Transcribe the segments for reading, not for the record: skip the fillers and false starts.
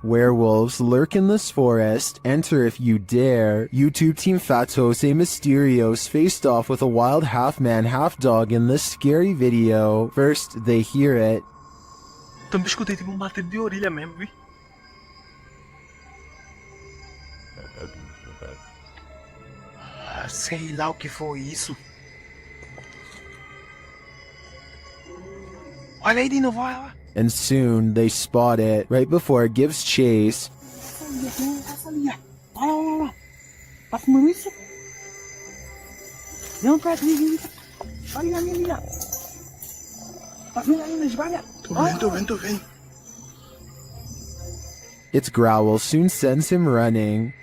Werewolves lurk in this forest. Enter if you dare. YouTube team Fatos e Mysterios faced off with a wild half-man, half-dog in this scary video. First, they hear it. Também escutei tipo um bater de orelha mesmo, vi? Sei lá o que foi isso. Olha aí de novo, olha lá. And soon, they spot it right before it gives chase. Tô vendo. Its growl soon sends him running.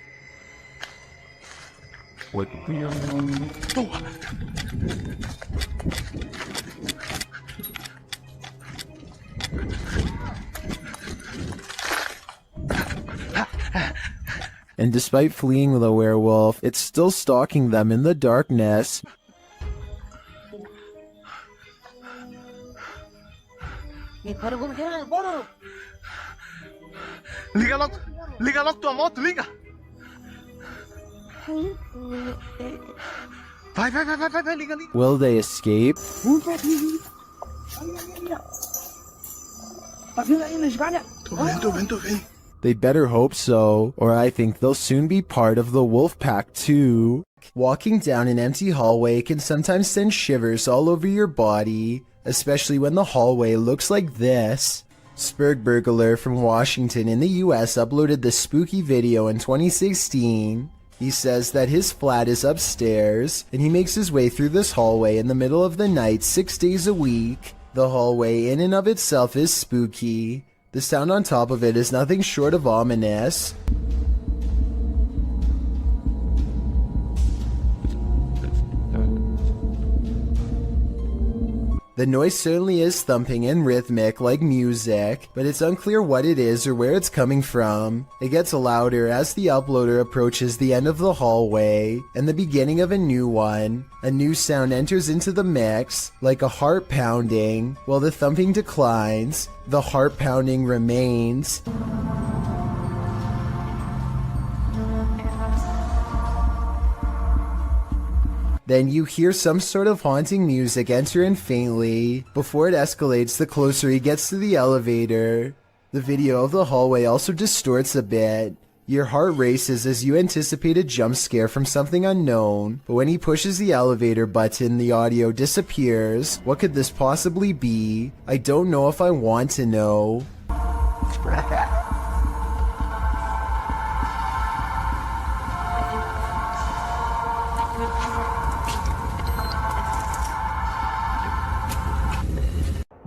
And despite fleeing the werewolf, it's still stalking them in the darkness. Liga logo tua moto, liga! Vai, liga. Will they escape? Tô vendo. They better hope so, or I think they'll soon be part of the wolf pack too. Walking down an empty hallway can sometimes send shivers all over your body, especially when the hallway looks like this. Spurgburglar from Washington in the US uploaded this spooky video in 2016. He says that his flat is upstairs, and he makes his way through this hallway in the middle of the night 6 days a week. The hallway in and of itself is spooky. The sound on top of it is nothing short of ominous. The noise certainly is thumping and rhythmic like music, but it's unclear what it is or where it's coming from. It gets louder as the uploader approaches the end of the hallway and the beginning of a new one. A new sound enters into the mix, like a heart pounding. While the thumping declines, the heart pounding remains. Then you hear some sort of haunting music enter in faintly, before it escalates the closer he gets to the elevator. The video of the hallway also distorts a bit. Your heart races as you anticipate a jump scare from something unknown, but when he pushes the elevator button, the audio disappears. What could this possibly be? I don't know if I want to know.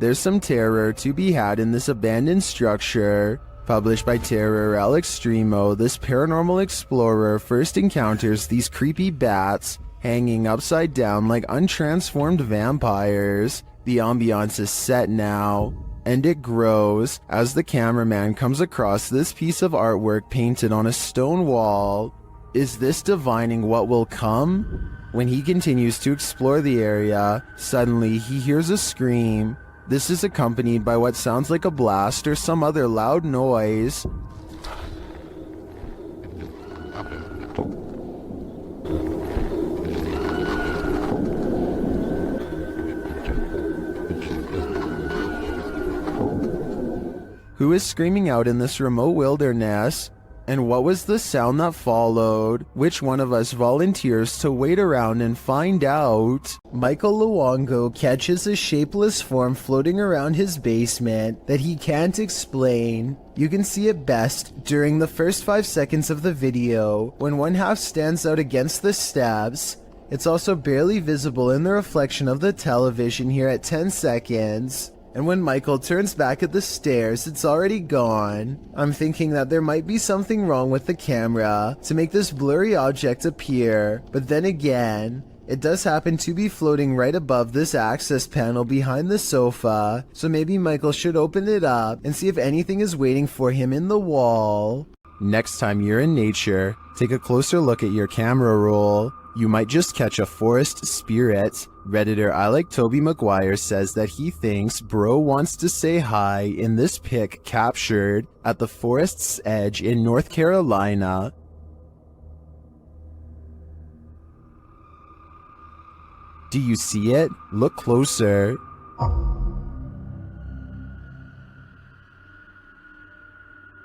There's some terror to be had in this abandoned structure. Published by Terror El Extremo, this paranormal explorer first encounters these creepy bats hanging upside down like untransformed vampires. The ambiance is set now, and it grows as the cameraman comes across this piece of artwork painted on a stone wall. Is this divining what will come? When he continues to explore the area, suddenly he hears a scream. This is accompanied by what sounds like a blast or some other loud noise. Who is screaming out in this remote wilderness? And what was the sound that followed? Which one of us volunteers to wait around and find out? Michael Luongo catches a shapeless form floating around his basement that he can't explain. You can see it best during the first 5 seconds of the video, when one half stands out against the steps. It's also barely visible in the reflection of the television here at 10 seconds. And when Michael turns back at the stairs, it's already gone. I'm thinking that there might be something wrong with the camera to make this blurry object appear, but then again, it does happen to be floating right above this access panel behind the sofa, so maybe Michael should open it up and see if anything is waiting for him in the wall. Next time you're in nature, take a closer look at your camera roll. You might just catch a forest spirit. Redditor I Like Toby Maguire says that he thinks bro wants to say hi in this pic captured at the forest's edge in North Carolina. Do you see it? Look closer.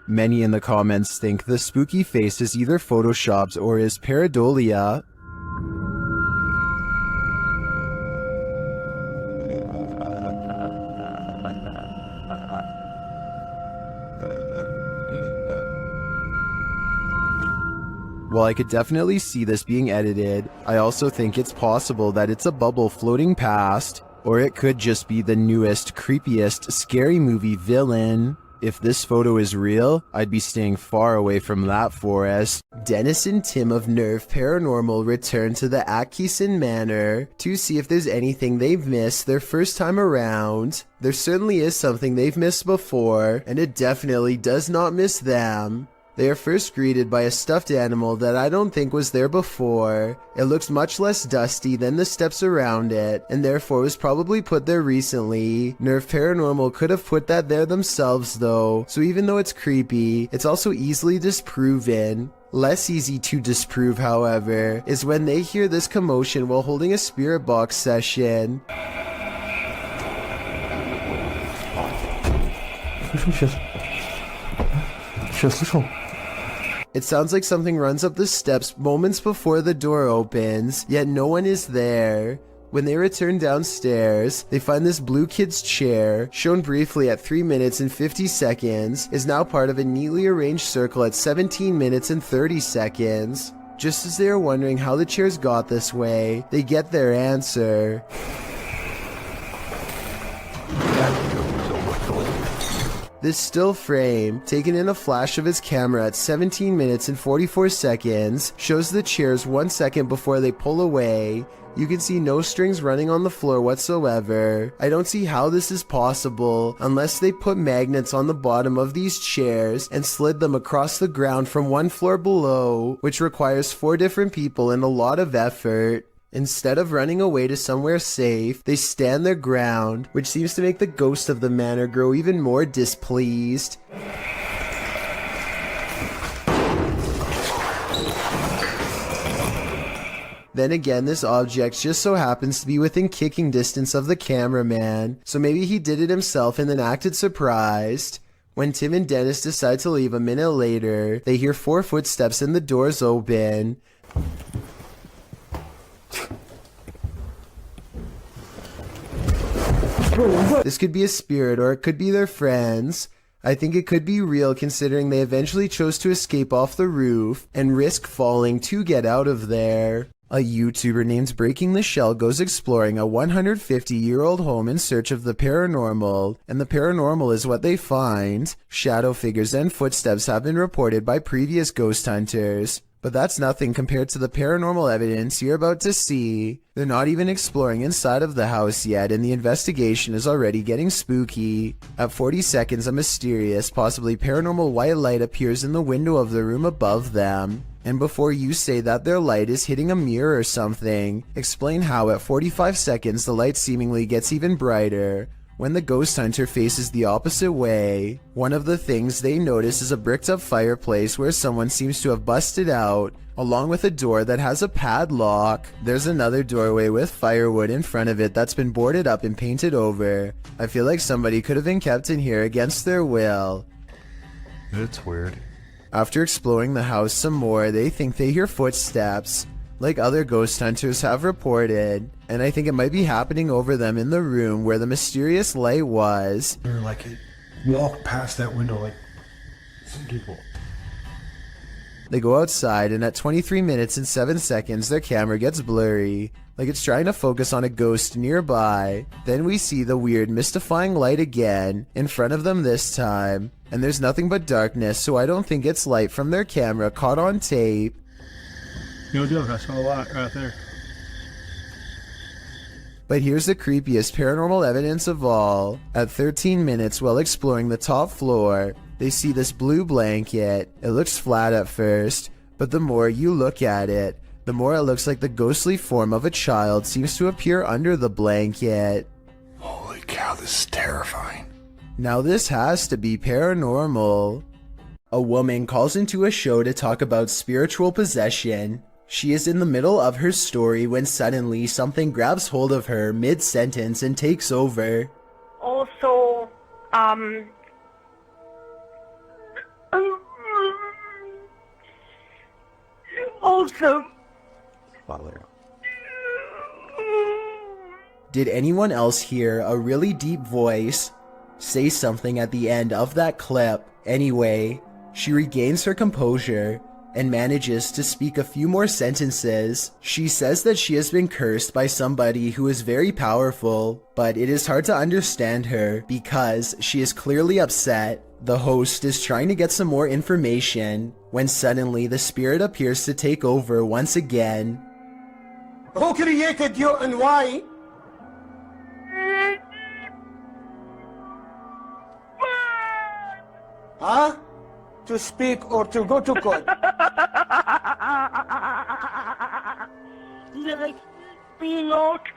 Many in the comments think the spooky face is either photoshopped or is pareidolia. While I could definitely see this being edited, I also think it's possible that it's a bubble floating past, or it could just be the newest, creepiest, scary movie villain. If this photo is real, I'd be staying far away from that forest. Dennis and Tim of Nerve Paranormal return to the Atkinson Manor to see if there's anything they've missed their first time around. There certainly is something they've missed before, and it definitely does not miss them. They are first greeted by a stuffed animal that I don't think was there before. It looks much less dusty than the steps around it, and therefore was probably put there recently. Nerve Paranormal could have put that there themselves though, so even though it's creepy, it's also easily disproven. Less easy to disprove, however, is when they hear this commotion while holding a spirit box session. It sounds like something runs up the steps moments before the door opens, yet no one is there. When they return downstairs, they find this blue kid's chair, shown briefly at 3 minutes and 50 seconds, is now part of a neatly arranged circle at 17 minutes and 30 seconds. Just as they are wondering how the chairs got this way, they get their answer. This still frame, taken in a flash of his camera at 17 minutes and 44 seconds, shows the chairs 1 second before they pull away. You can see no strings running on the floor whatsoever. I don't see how this is possible unless they put magnets on the bottom of these chairs and slid them across the ground from one floor below, which requires 4 different people and a lot of effort. Instead of running away to somewhere safe, they stand their ground, which seems to make the ghost of the manor grow even more displeased. Then again, this object just so happens to be within kicking distance of the cameraman, so maybe he did it himself and then acted surprised. When Tim and Dennis decide to leave a minute later, they hear 4 footsteps and the doors open. This could be a spirit or it could be their friends. I think it could be real considering they eventually chose to escape off the roof and risk falling to get out of there. A YouTuber named Breaking the Shell goes exploring a 150-year-old home in search of the paranormal, and the paranormal is what they find. Shadow figures and footsteps have been reported by previous ghost hunters, but that's nothing compared to the paranormal evidence you're about to see. They're not even exploring inside of the house yet, and the investigation is already getting spooky. At 40 seconds, a mysterious, possibly paranormal white light appears in the window of the room above them. And before you say that their light is hitting a mirror or something, explain how at 45 seconds the light seemingly gets even brighter. When the ghost hunter faces the opposite way, one of the things they notice is a bricked up fireplace where someone seems to have busted out, along with a door that has a padlock. There's another doorway with firewood in front of it that's been boarded up and painted over. I feel like somebody could have been kept in here against their will. It's weird. After exploring the house some more, they think they hear footsteps, like other ghost hunters have reported, and I think it might be happening over them in the room where the mysterious light was. They're like, it walked past that window like some people. They go outside, and at 23 minutes and 7 seconds, their camera gets blurry, like it's trying to focus on a ghost nearby. Then we see the weird, mystifying light again, in front of them this time, and there's nothing but darkness, so I don't think it's light from their camera caught on tape. No joke, I saw a lot right there. But here's the creepiest paranormal evidence of all. At 13 minutes while exploring the top floor, they see this blue blanket. It looks flat at first, but the more you look at it, the more it looks like the ghostly form of a child seems to appear under the blanket. Holy cow, this is terrifying. Now this has to be paranormal. A woman calls into a show to talk about spiritual possession. She is in the middle of her story when suddenly something grabs hold of her mid-sentence and takes over. Also, Did anyone else hear a really deep voice say something at the end of that clip? Anyway, she regains her composure and manages to speak a few more sentences. She says that she has been cursed by somebody who is very powerful, but it is hard to understand her because she is clearly upset. The host is trying to get some more information when suddenly the spirit appears to take over once again. Who created you and why? Huh? To speak or to go to court? like being locked.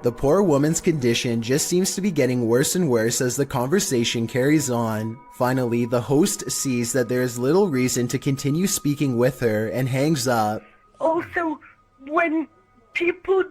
The poor woman's condition just seems to be getting worse and worse as the conversation carries on. Finally, the host sees that there is little reason to continue speaking with her and hangs up. Also, when people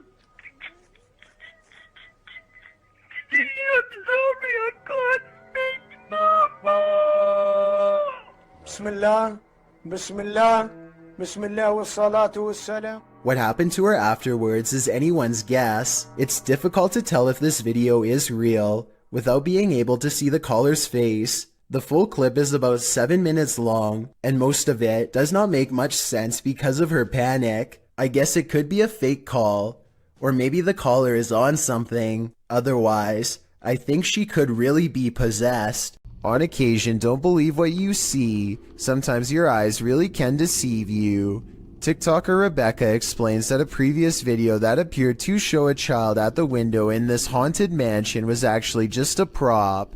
Bismillah, Bismillah, Bismillah wa salatu wa salam. What happened to her afterwards is anyone's guess. It's difficult to tell if this video is real without being able to see the caller's face. The full clip is about 7 minutes long, and most of it does not make much sense because of her panic. I guess it could be a fake call, or maybe the caller is on something. Otherwise, I think she could really be possessed. On occasion, don't believe what you see. Sometimes your eyes really can deceive you. TikToker Rebecca explains that a previous video that appeared to show a child at the window in this haunted mansion was actually just a prop.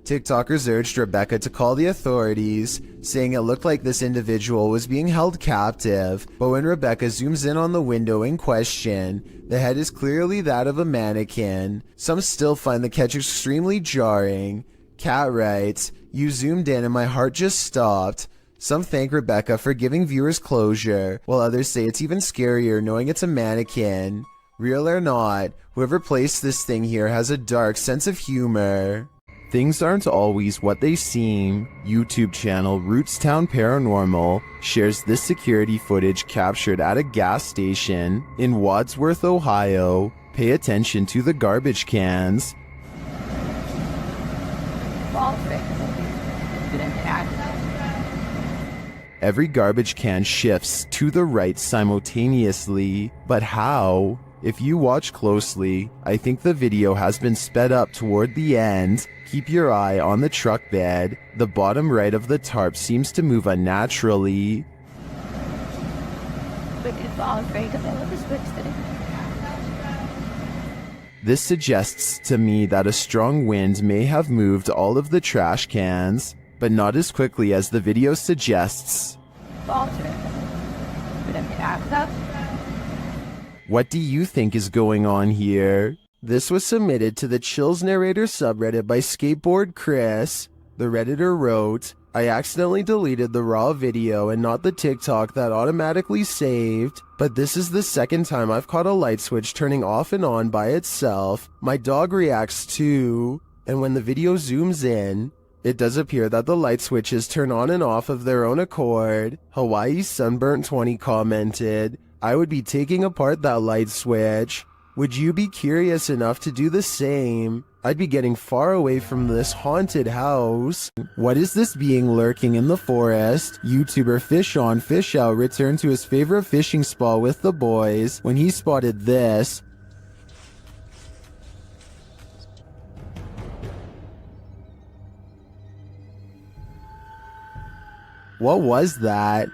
TikTokers urged Rebecca to call the authorities, saying it looked like this individual was being held captive, but when Rebecca zooms in on the window in question, the head is clearly that of a mannequin. Some still find the catch extremely jarring. Kat writes, "You zoomed in and my heart just stopped." Some thank Rebecca for giving viewers closure, while others say it's even scarier knowing it's a mannequin. Real or not, whoever placed this thing here has a dark sense of humor. Things aren't always what they seem. YouTube channel Rootstown Paranormal shares this security footage captured at a gas station in Wadsworth, Ohio. Pay attention to the garbage cans. Every garbage can shifts to the right simultaneously, but how? If you watch closely, I think the video has been sped up toward the end. Keep your eye on the truck bed. The bottom right of the tarp seems to move unnaturally. This suggests to me that a strong wind may have moved all of the trash cans, but not as quickly as the video suggests. What do you think is going on here? This was submitted to the Chills Narrator subreddit by Skateboard Chris. The Redditor wrote, "I accidentally deleted the raw video and not the TikTok that automatically saved, but this is the second time I've caught a light switch turning off and on by itself. My dog reacts too, and when the video zooms in, it does appear that the light switches turn on and off of their own accord." Hawaii Sunburnt 20 commented, "I would be taking apart that light switch. Would you be curious enough to do the same? I'd be getting far away from this haunted house." What is this being lurking in the forest? YouTuber Fish On Fish Out returned to his favorite fishing spot with the boys when he spotted this. What was that?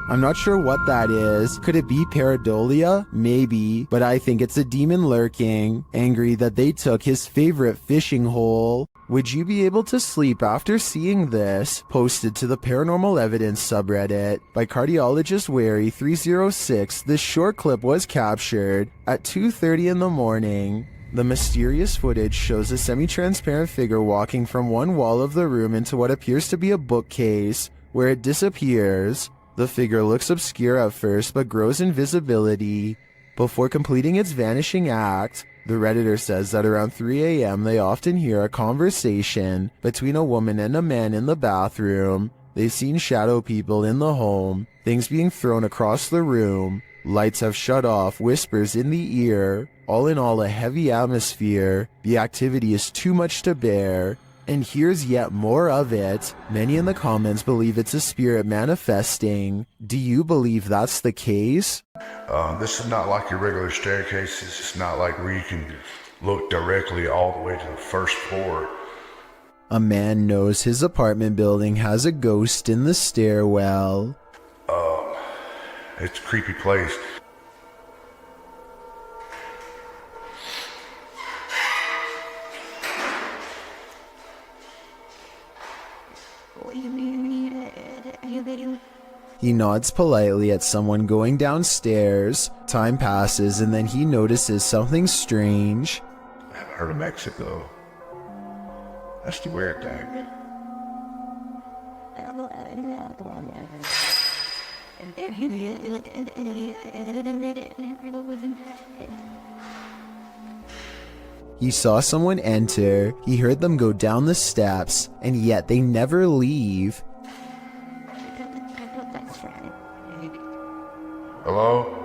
I'm not sure what that is. Could it be pareidolia? Maybe, but I think it's a demon lurking, angry that they took his favorite fishing hole. Would you be able to sleep after seeing this? Posted to the Paranormal Evidence subreddit by cardiologist Wary 306. This short clip was captured at 2:30 in the morning. The mysterious footage shows a semi-transparent figure walking from one wall of the room into what appears to be a bookcase, where it disappears. The figure looks obscure at first but grows in visibility before completing its vanishing act. The Redditor says that around 3 a.m. they often hear a conversation between a woman and a man in the bathroom. They've seen shadow people in the home, things being thrown across the room, lights have shut off, whispers in the ear. All in all, a heavy atmosphere. The activity is too much to bear. And here's yet more of it. Many in the comments believe it's a spirit manifesting. Do you believe that's the case? This is not like your regular staircase. This is not like where you can look directly all the way to the first floor. A man knows his apartment building has a ghost in the stairwell. It's a creepy place. He nods politely at someone going downstairs. Time passes and then he notices something strange. I haven't heard of Mexico. That's the weird thing. He saw someone enter, he heard them go down the steps, and yet they never leave. Hello?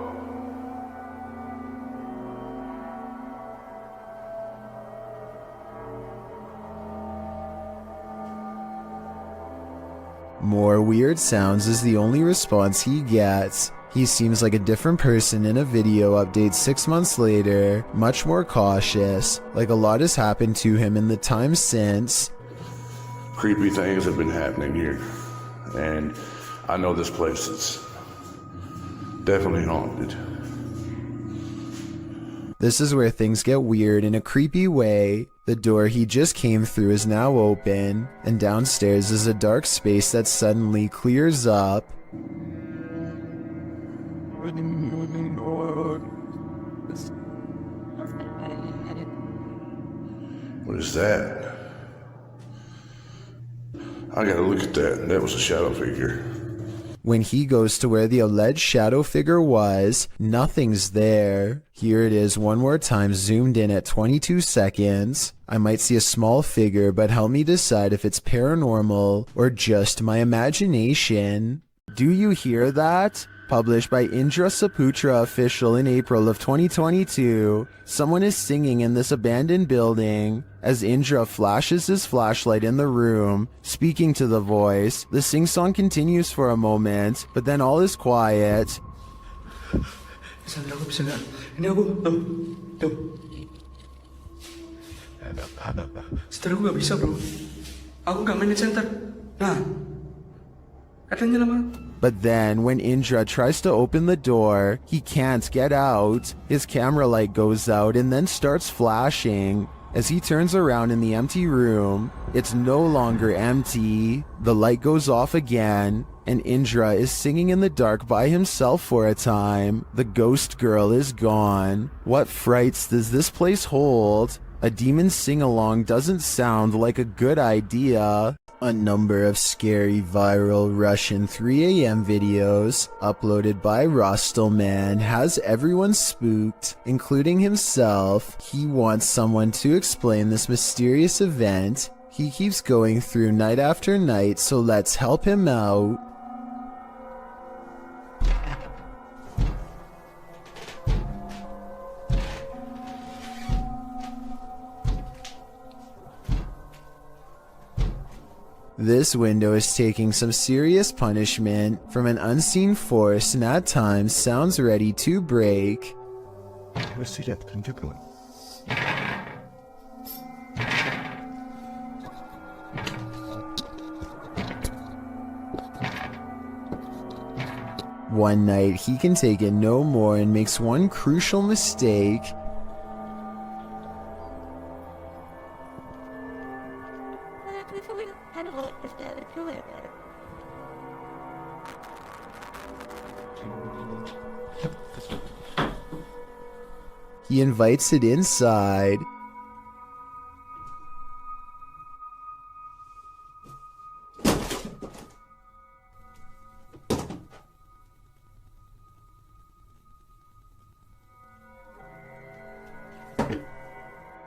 More weird sounds is the only response he gets. He seems like a different person in a video update 6 months later, much more cautious, like a lot has happened to him in the time since. Creepy things have been happening here. And I know this place is definitely haunted. This is where things get weird in a creepy way. The door he just came through is now open, and downstairs is a dark space that suddenly clears up. What is that? I gotta look at that. That was a shadow figure. When he goes to where the alleged shadow figure was, nothing's there. Here it is one more time, zoomed in at 22 seconds. I might see a small figure, but help me decide if it's paranormal or just my imagination. Do you hear that? Published by Indra Saputra Official in April of 2022. Someone is singing in this abandoned building. As Indra flashes his flashlight in the room, speaking to the voice, the sing-song continues for a moment, but then all is quiet. Setelah gue gak bisa bro, aku gak main di center. Nah, katanya lama. But then, when Indra tries to open the door, he can't get out. His camera light goes out and then starts flashing. As he turns around in the empty room, it's no longer empty. The light goes off again, and Indra is singing in the dark by himself for a time. The ghost girl is gone. What frights does this place hold? A demon sing-along doesn't sound like a good idea. A number of scary viral Russian 3 a.m. videos uploaded by Rostelman has everyone spooked, including himself. He wants someone to explain this mysterious event. He keeps going through night after night, so let's help him out. This window is taking some serious punishment from an unseen force and at times sounds ready to break. Let's see that particular. one night, he can take it no more and makes one crucial mistake. He invites it inside.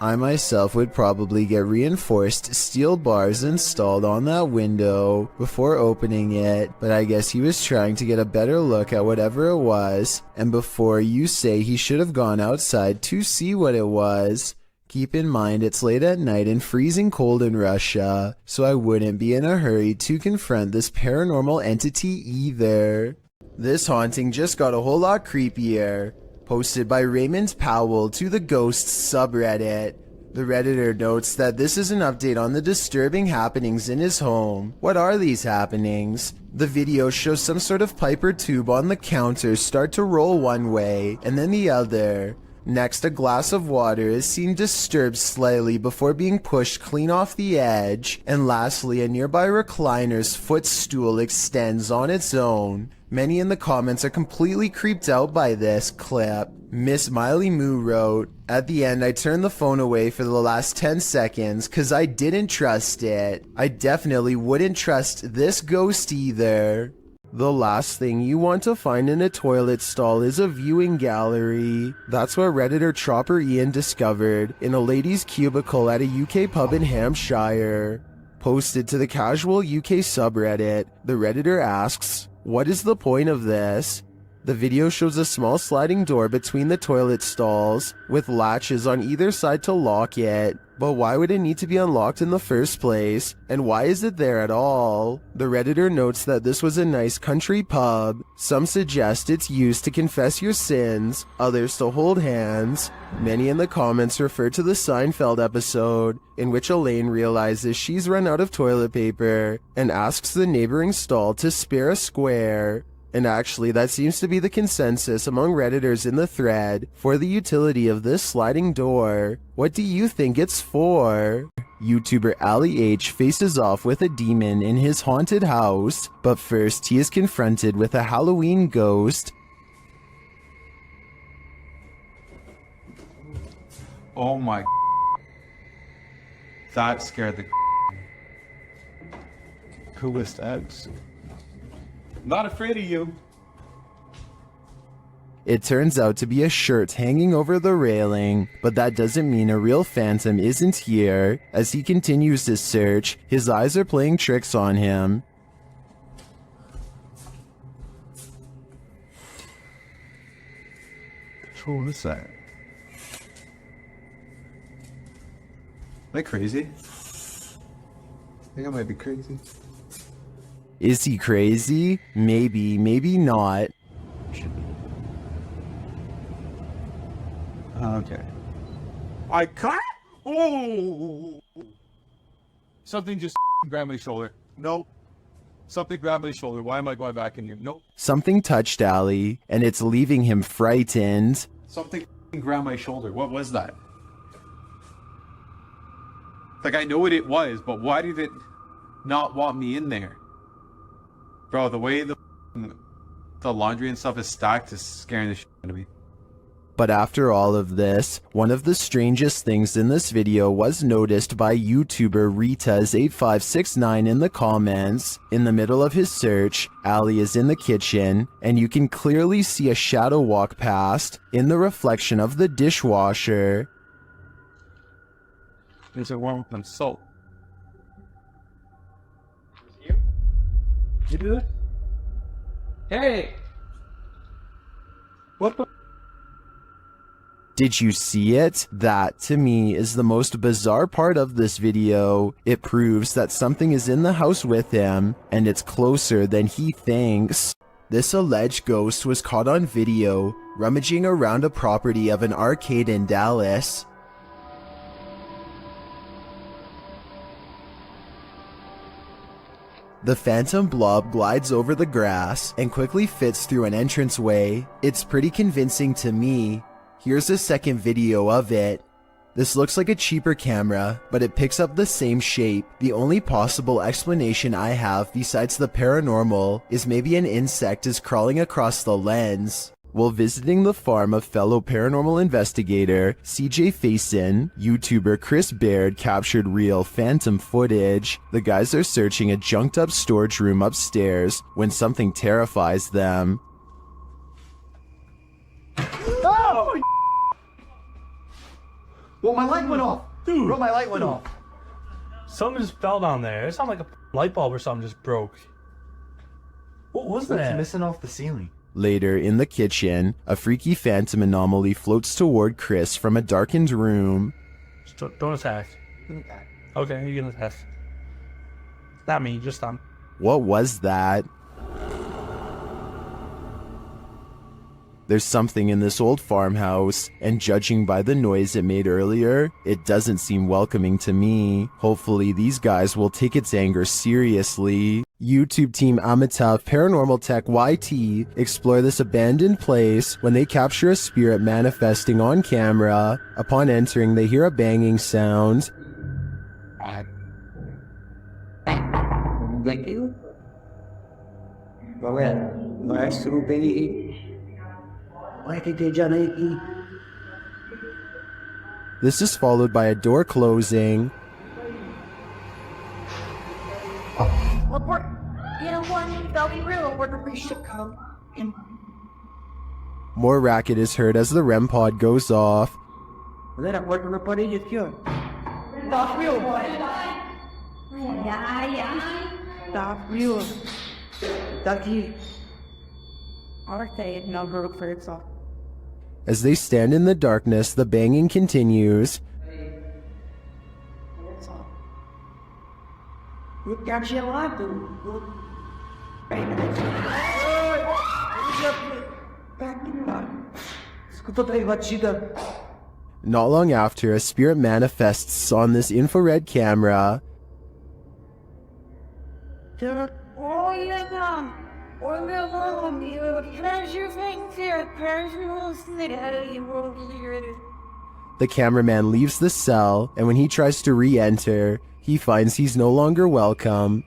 I myself would probably get reinforced steel bars installed on that window before opening it, but I guess he was trying to get a better look at whatever it was, and before you say he should have gone outside to see what it was, keep in mind it's late at night and freezing cold in Russia, so I wouldn't be in a hurry to confront this paranormal entity either. This haunting just got a whole lot creepier. Posted by Raymond Powell to the Ghosts subreddit. The Redditor notes that this is an update on the disturbing happenings in his home. What are these happenings? The video shows some sort of pipe or tube on the counter start to roll one way and then the other. Next, a glass of water is seen disturbed slightly before being pushed clean off the edge. And lastly, a nearby recliner's footstool extends on its own. Many in the comments are completely creeped out by this clip. Miss Miley Moo wrote, "At the end I turned the phone away for the last 10 seconds cause I didn't trust it. I definitely wouldn't trust this ghost either." The last thing you want to find in a toilet stall is a viewing gallery. That's what Redditor Chopper Ian discovered in a lady's cubicle at a UK pub in Hampshire. Posted to the casual UK subreddit, the Redditor asks, "What is the point of this?" The video shows a small sliding door between the toilet stalls, with latches on either side to lock it. But why would it need to be unlocked in the first place? And why is it there at all? The Redditor notes that this was a nice country pub. Some suggest it's used to confess your sins, others to hold hands. Many in the comments refer to the Seinfeld episode, in which Elaine realizes she's run out of toilet paper and asks the neighboring stall to spare a square. And actually, that seems to be the consensus among Redditors in the thread for the utility of this sliding door. What do you think it's for? YouTuber Ali H faces off with a demon in his haunted house, but first he is confronted with a Halloween ghost. Oh my. That scared the coolest eggs. Not afraid of you. It turns out to be a shirt hanging over the railing, but that doesn't mean a real phantom isn't here. As he continues his search, his eyes are playing tricks on him. What is that? Am I crazy? I think I might be crazy. Is he crazy? Maybe, maybe not. Okay. I can't. Oh! Something just grabbed my shoulder. No. Something grabbed my shoulder. Why am I going back in here? Nope. Something touched Ali, and it's leaving him frightened. Something grabbed my shoulder. What was that? Like, I know what it was, but why did it not want me in there? Bro, the way the laundry and stuff is stacked is scaring the shit out of me. But after all of this, one of the strangest things in this video was noticed by YouTuber Ritas8569 in the comments. In the middle of his search, Ali is in the kitchen, and you can clearly see a shadow walk past in the reflection of the dishwasher. There's a warm with salt. You do it? Hey! What the? Did you see it? That, to me, is the most bizarre part of this video. It proves that something is in the house with him, and it's closer than he thinks. This alleged ghost was caught on video, rummaging around a property of an arcade in Dallas. The phantom blob glides over the grass and quickly fits through an entranceway. It's pretty convincing to me. Here's a second video of it. This looks like a cheaper camera, but it picks up the same shape. The only possible explanation I have besides the paranormal is maybe an insect is crawling across the lens. While visiting the farm of fellow paranormal investigator CJ Faison, YouTuber Chris Baird captured real phantom footage. The guys are searching a junked up storage room upstairs when something terrifies them. Oh! Well, my light went off. Dude, bro, my light went off. Something just fell down there. It sounded like a light bulb or something just broke. What was that? What's missing off the ceiling? Later, in the kitchen, a freaky phantom anomaly floats toward Chris from a darkened room. Just don't attack. Okay, you can attack. Not me, just them. What was that? There's something in this old farmhouse, and judging by the noise it made earlier, it doesn't seem welcoming to me. Hopefully these guys will take its anger seriously. YouTube team Amitav Paranormal Tech YT explore this abandoned place when they capture a spirit manifesting on camera. Upon entering, they hear a banging sound. Thank you. This is followed by a door closing. More racket is heard as the REM pod goes off. As they stand in the darkness, the banging continues. Not long after, a spirit manifests on this infrared camera. The cameraman leaves the cell, and when he tries to re-enter, he finds he's no longer welcome.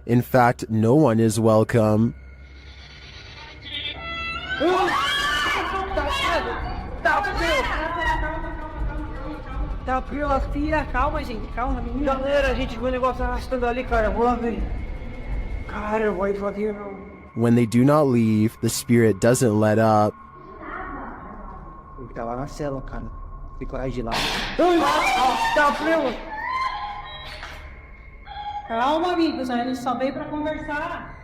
In fact, no one is welcome. Calma, gente, calma, menina. Galera, a gente viu o negócio arrastando ali, cara. Vou lá ver. Cara, eu vou ir pra aqui, não. When they do not leave, the spirit doesn't let up. Ele tá lá na cela, cara. Tem coragem de lá. Tá frio. Calma, amigos, a gente só veio pra conversar.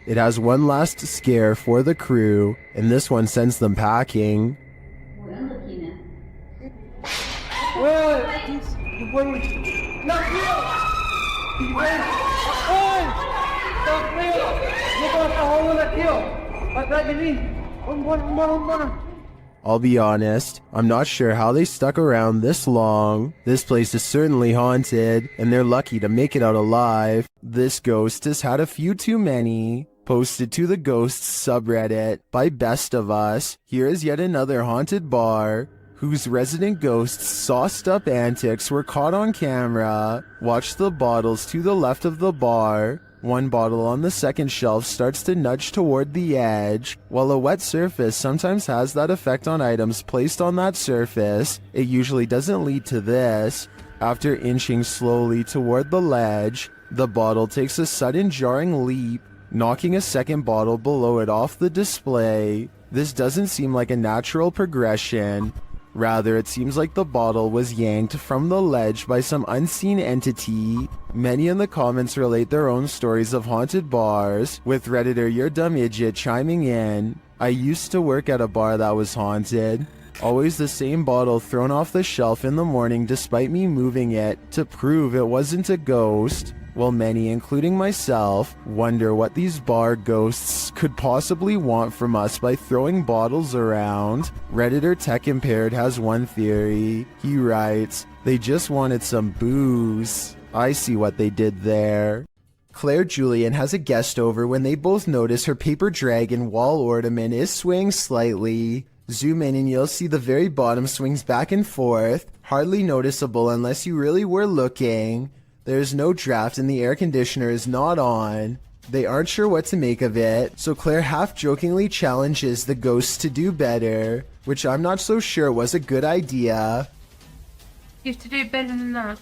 It has one last scare for the crew, and this one sends them packing. I'll be honest, I'm not sure how they stuck around this long. This place is certainly haunted, and they're lucky to make it out alive. This ghost has had a few too many. Posted to the Ghosts subreddit by Best of Us, here is yet another haunted bar whose resident ghosts' sauced up antics were caught on camera. Watch the bottles to the left of the bar. One bottle on the second shelf starts to nudge toward the edge. While a wet surface sometimes has that effect on items placed on that surface, it usually doesn't lead to this. After inching slowly toward the ledge, the bottle takes a sudden jarring leap, knocking a second bottle below it off the display. This doesn't seem like a natural progression. Rather, it seems like the bottle was yanked from the ledge by some unseen entity. Many in the comments relate their own stories of haunted bars, with Redditor Your Dumb Idiot chiming in. I used to work at a bar that was haunted. Always the same bottle thrown off the shelf in the morning despite me moving it to prove it wasn't a ghost. While many, including myself, wonder what these bar ghosts could possibly want from us by throwing bottles around, Redditor Tech Impaired has one theory. He writes, "They just wanted some booze. I see what they did there." Claire Julian has a guest over when they both notice her paper dragon wall ornament is swaying slightly. Zoom in and you'll see the very bottom swings back and forth, hardly noticeable unless you really were looking. There's no draft and the air conditioner is not on. They aren't sure what to make of it, so Claire half-jokingly challenges the ghosts to do better, which I'm not so sure was a good idea. You have to do better than that.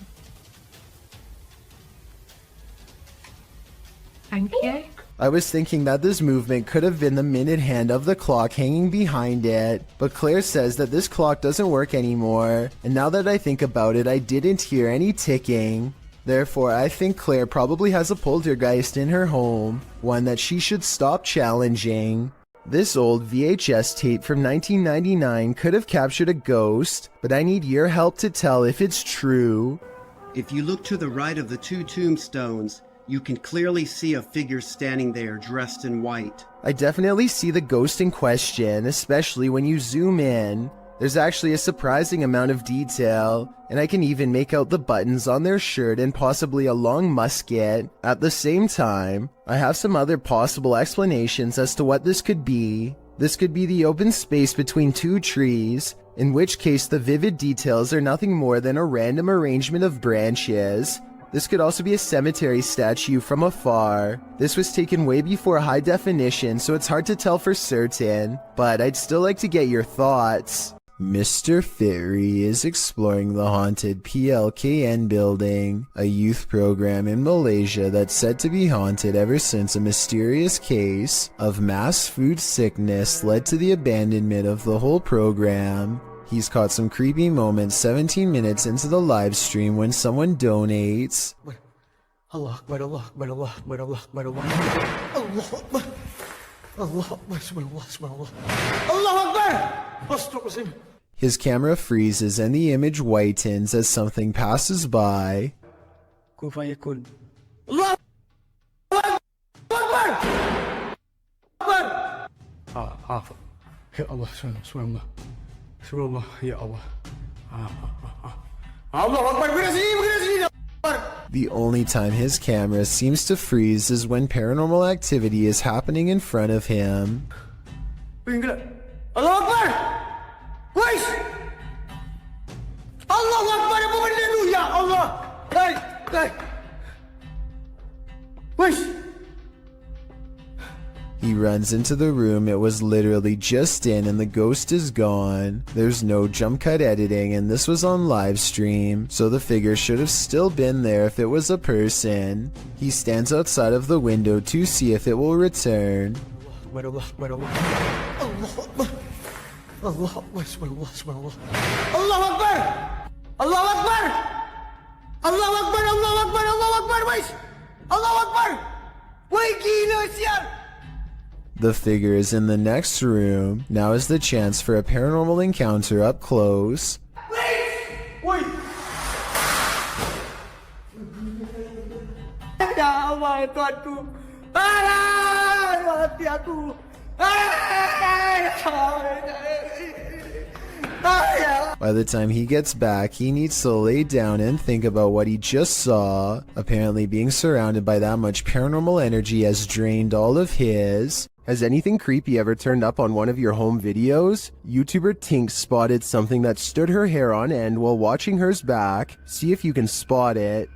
Thank you. I was thinking that this movement could have been the minute hand of the clock hanging behind it, but Claire says that this clock doesn't work anymore, and now that I think about it, I didn't hear any ticking. Therefore, I think Claire probably has a poltergeist in her home, one that she should stop challenging. This old VHS tape from 1999 could have captured a ghost, but I need your help to tell if it's true. If you look to the right of the two tombstones, you can clearly see a figure standing there dressed in white. I definitely see the ghost in question, especially when you zoom in. There's actually a surprising amount of detail, and I can even make out the buttons on their shirt and possibly a long musket. At the same time, I have some other possible explanations as to what this could be. This could be the open space between two trees, in which case the vivid details are nothing more than a random arrangement of branches. This could also be a cemetery statue from afar. This was taken way before high definition, so it's hard to tell for certain, but I'd still like to get your thoughts. Mr. Fitry is exploring the haunted PLKN building, a youth program in Malaysia that's said to be haunted ever since a mysterious case of mass food sickness led to the abandonment of the whole program. He's caught some creepy moments 17 minutes into the live stream when someone donates. Allah Akbar, Allah Akbar, Allah Akbar, Allah Akbar, Allah Akbar, Allah Akbar, subhanallah, subhanallah, Allah Akbar! Astaghfirullah. His camera freezes and the image whitens as something passes by. Kun fayakun. Allah Akbar! Akbar! Ya Allah, subhanallah. Subhanallah, ya Allah. Allah Akbar, bukan sini. The only time his camera seems to freeze is when paranormal activity is happening in front of him. Allah Akbar! Wais! Allah Akbar, apa benda tu? Ya Allah! Hai! Wais! He runs into the room it was literally just in and the ghost is gone. There's no jump cut editing and this was on live stream, so the figure should have still been there if it was a person. He stands outside of the window to see if it will return. Allah Akbar, Allah Akbar. Allah Akbar, subhanallah, subhanallah. Allah Akbar! Allah Akbar! Allah Akbar, Allah Akbar, Allah Akbar, wais! Allah Akbar! Wai gila sial! The figure is in the next room. Now is the chance for a paranormal encounter up close. Wait! Ya Allah, Tuhanku! Mati aku! By the time he gets back, he needs to lay down and think about what he just saw. Apparently being surrounded by that much paranormal energy has drained all of his. Has anything creepy ever turned up on one of your home videos? YouTuber Tink spotted something that stood her hair on end while watching hers back. See if you can spot it.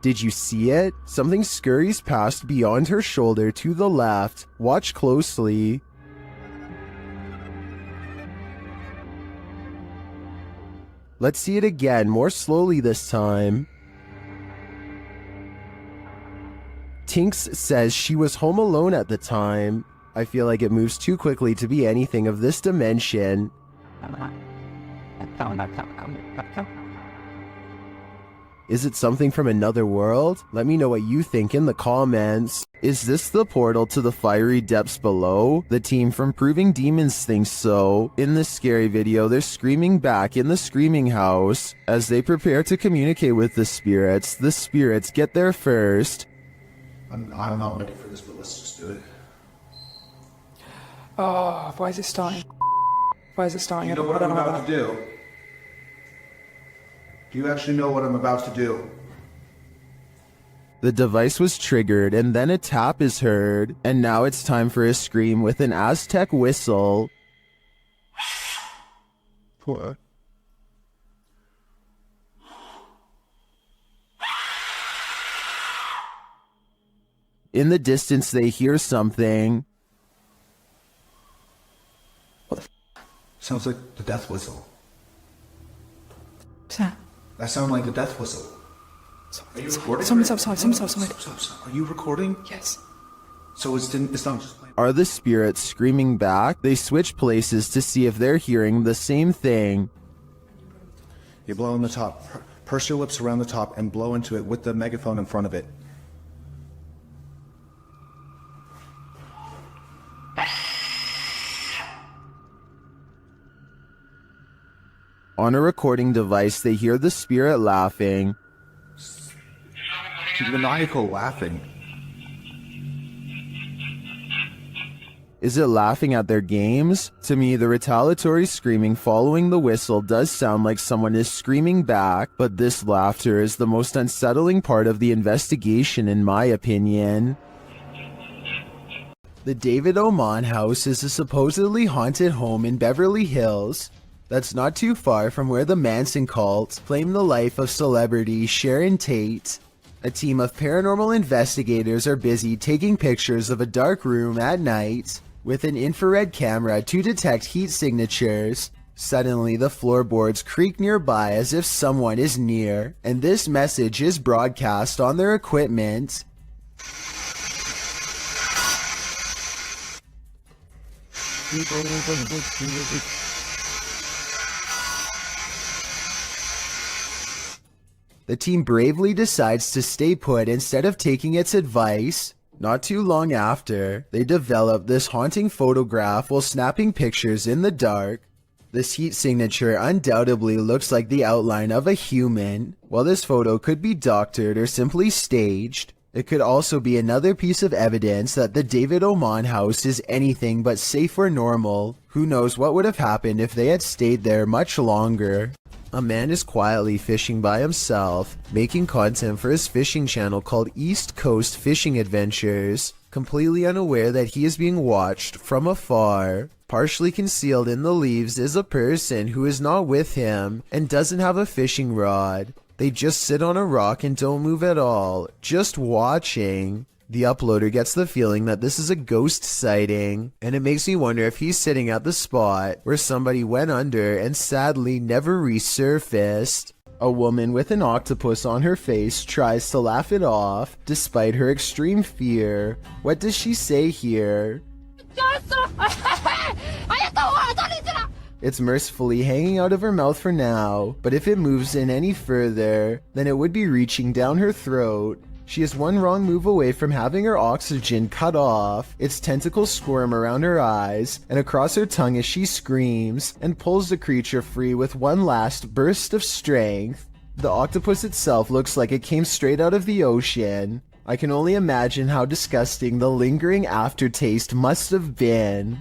Did you see it? Something scurries past beyond her shoulder to the left. Watch closely. Let's see it again, more slowly this time. Tinks says she was home alone at the time. I feel like it moves too quickly to be anything of this dimension. Is it something from another world? Let me know what you think in the comments. Is this the portal to the fiery depths below? The team from Proving Demons thinks so. In this scary video, they're screaming back in the screaming house. As they prepare to communicate with the spirits get there first. I'm not ready for this, but let's just do it. Oh, why is it starting? Why is it starting? You know what I'm about to do? Do you actually know what I'm about to do? The device was triggered and then a tap is heard, and now it's time for a scream with an Aztec whistle. What? In the distance they hear something. Sounds like the death whistle. What's that? That sounds like the death whistle. Are you recording? Someone's outside. Stop. Are you recording? Yes. So it's not just playing. Are the spirits screaming back? They switch places to see if they're hearing the same thing. You blow in the top. Purse your lips around the top and blow into it with the megaphone in front of it. On a recording device, they hear the spirit laughing. Maniacal laughing. Is it laughing at their games? To me, the retaliatory screaming following the whistle does sound like someone is screaming back, but this laughter is the most unsettling part of the investigation in my opinion. The David Oman house is a supposedly haunted home in Beverly Hills that's not too far from where the Manson cult claimed the life of celebrity Sharon Tate. A team of paranormal investigators are busy taking pictures of a dark room at night with an infrared camera to detect heat signatures. Suddenly, the floorboards creak nearby as if someone is near, and this message is broadcast on their equipment. The team bravely decides to stay put instead of taking its advice. Not too long after, they develop this haunting photograph while snapping pictures in the dark. This heat signature undoubtedly looks like the outline of a human. While this photo could be doctored or simply staged, it could also be another piece of evidence that the David Oman house is anything but safe or normal. Who knows what would have happened if they had stayed there much longer. A man is quietly fishing by himself, making content for his fishing channel called East Coast Fishing Adventures, completely unaware that he is being watched from afar. Partially concealed in the leaves is a person who is not with him and doesn't have a fishing rod. They just sit on a rock and don't move at all, just watching. The uploader gets the feeling that this is a ghost sighting, and it makes me wonder if he's sitting at the spot where somebody went under and sadly never resurfaced. A woman with an octopus on her face tries to laugh it off, despite her extreme fear. What does she say here? It's mercifully hanging out of her mouth for now, but if it moves in any further, then it would be reaching down her throat. She is one wrong move away from having her oxygen cut off. Its tentacles squirm around her eyes and across her tongue as she screams and pulls the creature free with one last burst of strength. The octopus itself looks like it came straight out of the ocean. I can only imagine how disgusting the lingering aftertaste must have been.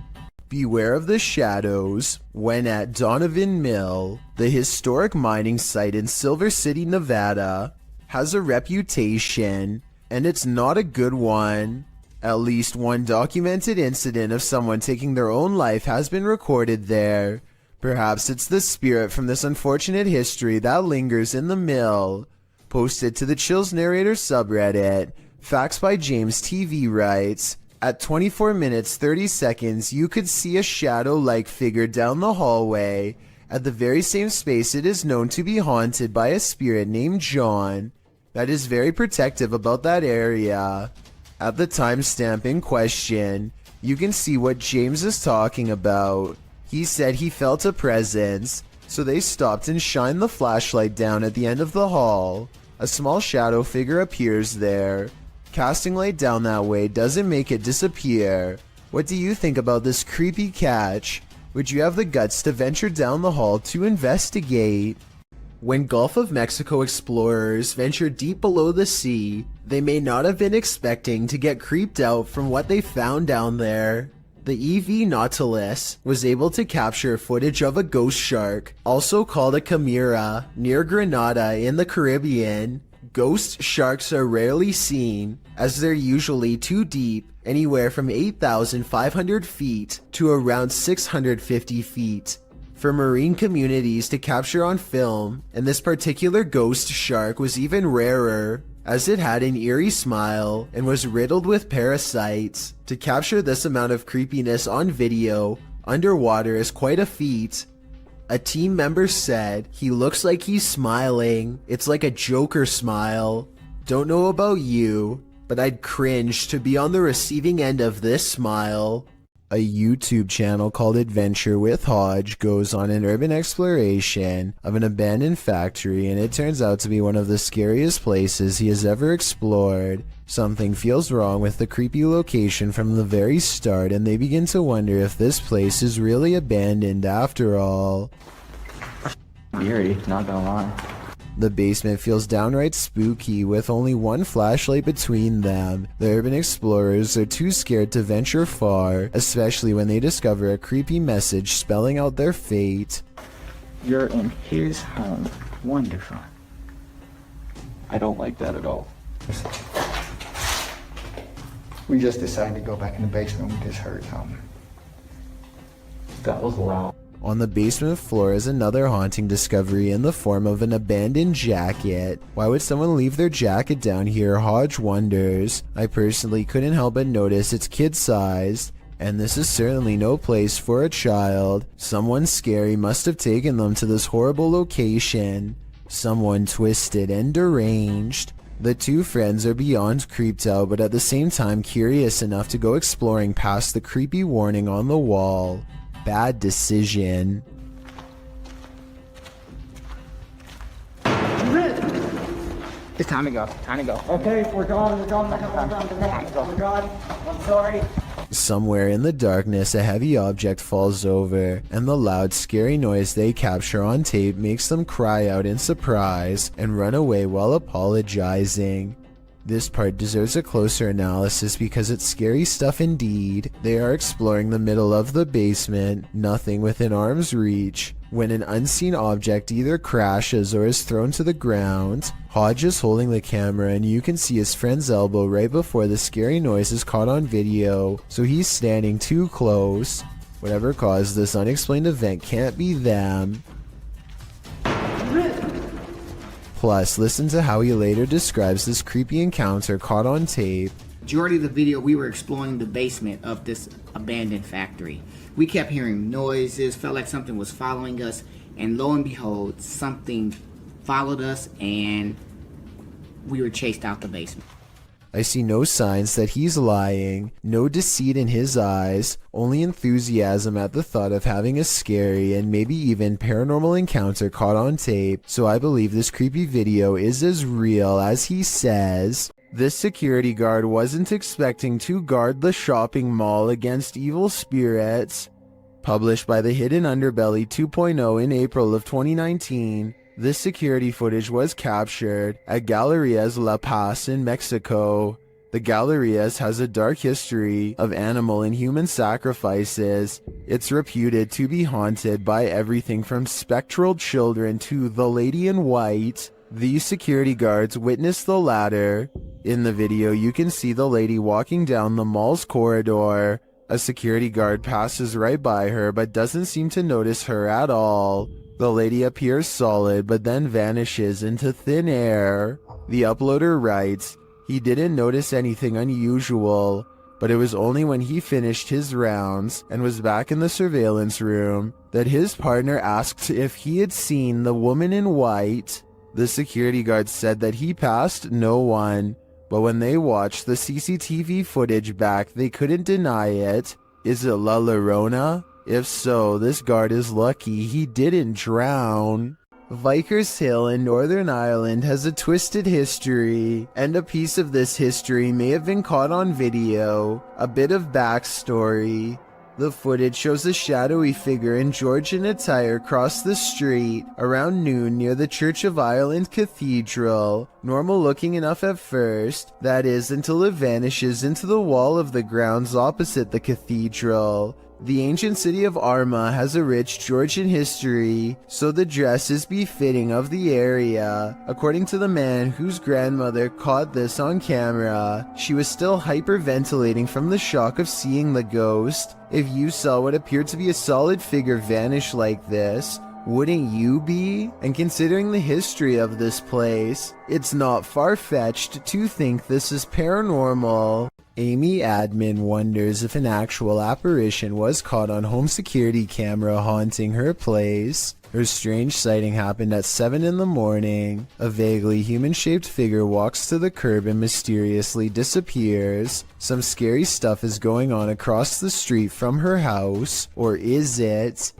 Beware of the shadows. When at Donovan Mill, the historic mining site in Silver City, Nevada, has a reputation, and it's not a good one. At least one documented incident of someone taking their own life has been recorded there. Perhaps it's the spirit from this unfortunate history that lingers in the mill. Posted to the Chills Narrator subreddit, Facts by James TV writes, at 24 minutes 30 seconds you could see a shadow-like figure down the hallway at the very same space it is known to be haunted by a spirit named John that is very protective about that area. At the timestamp in question, you can see what James is talking about. He said he felt a presence, so they stopped and shined the flashlight down at the end of the hall. A small shadow figure appears there. Casting light down that way doesn't make it disappear. What do you think about this creepy catch? Would you have the guts to venture down the hall to investigate? When Gulf of Mexico explorers ventured deep below the sea, they may not have been expecting to get creeped out from what they found down there. The EV Nautilus was able to capture footage of a ghost shark, also called a chimera, near Grenada in the Caribbean. Ghost sharks are rarely seen, as they're usually too deep, anywhere from 8,500 feet to around 650 feet. For marine communities to capture on film, and this particular ghost shark was even rarer, as it had an eerie smile and was riddled with parasites. To capture this amount of creepiness on video, underwater is quite a feat. A team member said, "He looks like he's smiling. It's like a Joker smile." Don't know about you, but I'd cringe to be on the receiving end of this smile. A YouTube channel called Adventure with Hodge goes on an urban exploration of an abandoned factory, and it turns out to be one of the scariest places he has ever explored. Something feels wrong with the creepy location from the very start, and they begin to wonder if this place is really abandoned after all. Eerie, not gonna lie. The basement feels downright spooky with only one flashlight between them. The urban explorers are too scared to venture far, especially when they discover a creepy message spelling out their fate. You're in his home. Wonderful. I don't like that at all. We just decided to go back in the basement. We just heard something. That was loud. On the basement floor is another haunting discovery in the form of an abandoned jacket. Why would someone leave their jacket down here? Hodge wonders. I personally couldn't help but notice it's kid-sized, and this is certainly no place for a child. Someone scary must have taken them to this horrible location. Someone twisted and deranged. The two friends are beyond creeped out, but at the same time curious enough to go exploring past the creepy warning on the wall. Bad decision. It's time to go. Time to go. Okay, we're gone. We're gone. We're gone. I'm sorry. Somewhere in the darkness, a heavy object falls over, and the loud, scary noise they capture on tape makes them cry out in surprise and run away while apologizing. This part deserves a closer analysis because it's scary stuff indeed. They are exploring the middle of the basement, nothing within arm's reach, when an unseen object either crashes or is thrown to the ground. Hodge is holding the camera, and you can see his friend's elbow right before the scary noise is caught on video, so he's standing too close. Whatever caused this unexplained event can't be them. Plus, listen to how he later describes this creepy encounter caught on tape. Majority of the video, we were exploring the basement of this abandoned factory. We kept hearing noises, felt like something was following us, and lo and behold, something followed us and we were chased out the basement. I see no signs that he's lying, no deceit in his eyes, only enthusiasm at the thought of having a scary and maybe even paranormal encounter caught on tape, so I believe this creepy video is as real as he says. This security guard wasn't expecting to guard the shopping mall against evil spirits. Published by the Hidden Underbelly 2.0 in April of 2019, this security footage was captured at Galerías La Paz in Mexico. The Galerías has a dark history of animal and human sacrifices. It's reputed to be haunted by everything from spectral children to the lady in white. These security guards witnessed the latter. In the video, you can see the lady walking down the mall's corridor. A security guard passes right by her but doesn't seem to notice her at all. The lady appears solid but then vanishes into thin air. The uploader writes, he didn't notice anything unusual, but it was only when he finished his rounds and was back in the surveillance room that his partner asked if he had seen the woman in white. The security guard said that he passed no one, but when they watched the CCTV footage back, they couldn't deny it. Is it La Llorona? If so, this guard is lucky he didn't drown. Vickers Hill in Northern Ireland has a twisted history, and a piece of this history may have been caught on video. A bit of backstory. The footage shows a shadowy figure in Georgian attire cross the street around noon near the Church of Ireland Cathedral. Normal looking enough at first, that is, until it vanishes into the wall of the grounds opposite the cathedral. The ancient city of Armagh has a rich Georgian history, so the dress is befitting of the area. According to the man whose grandmother caught this on camera, she was still hyperventilating from the shock of seeing the ghost. If you saw what appeared to be a solid figure vanish like this, wouldn't you be? And considering the history of this place, it's not far-fetched to think this is paranormal. Amy Admin wonders if an actual apparition was caught on home security camera haunting her place. Her strange sighting happened at 7 in the morning. A vaguely human-shaped figure walks to the curb and mysteriously disappears. Some scary stuff is going on across the street from her house. Or is it?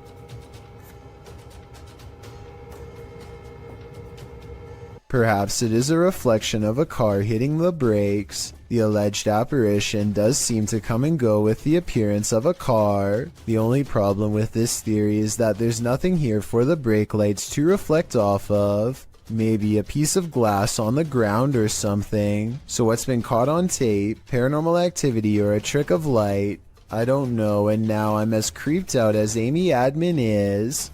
Perhaps it is a reflection of a car hitting the brakes. The alleged apparition does seem to come and go with the appearance of a car. The only problem with this theory is that there's nothing here for the brake lights to reflect off of. Maybe a piece of glass on the ground or something. So what's been caught on tape, paranormal activity, or a trick of light? I don't know, and now I'm as creeped out as Amy Admin is.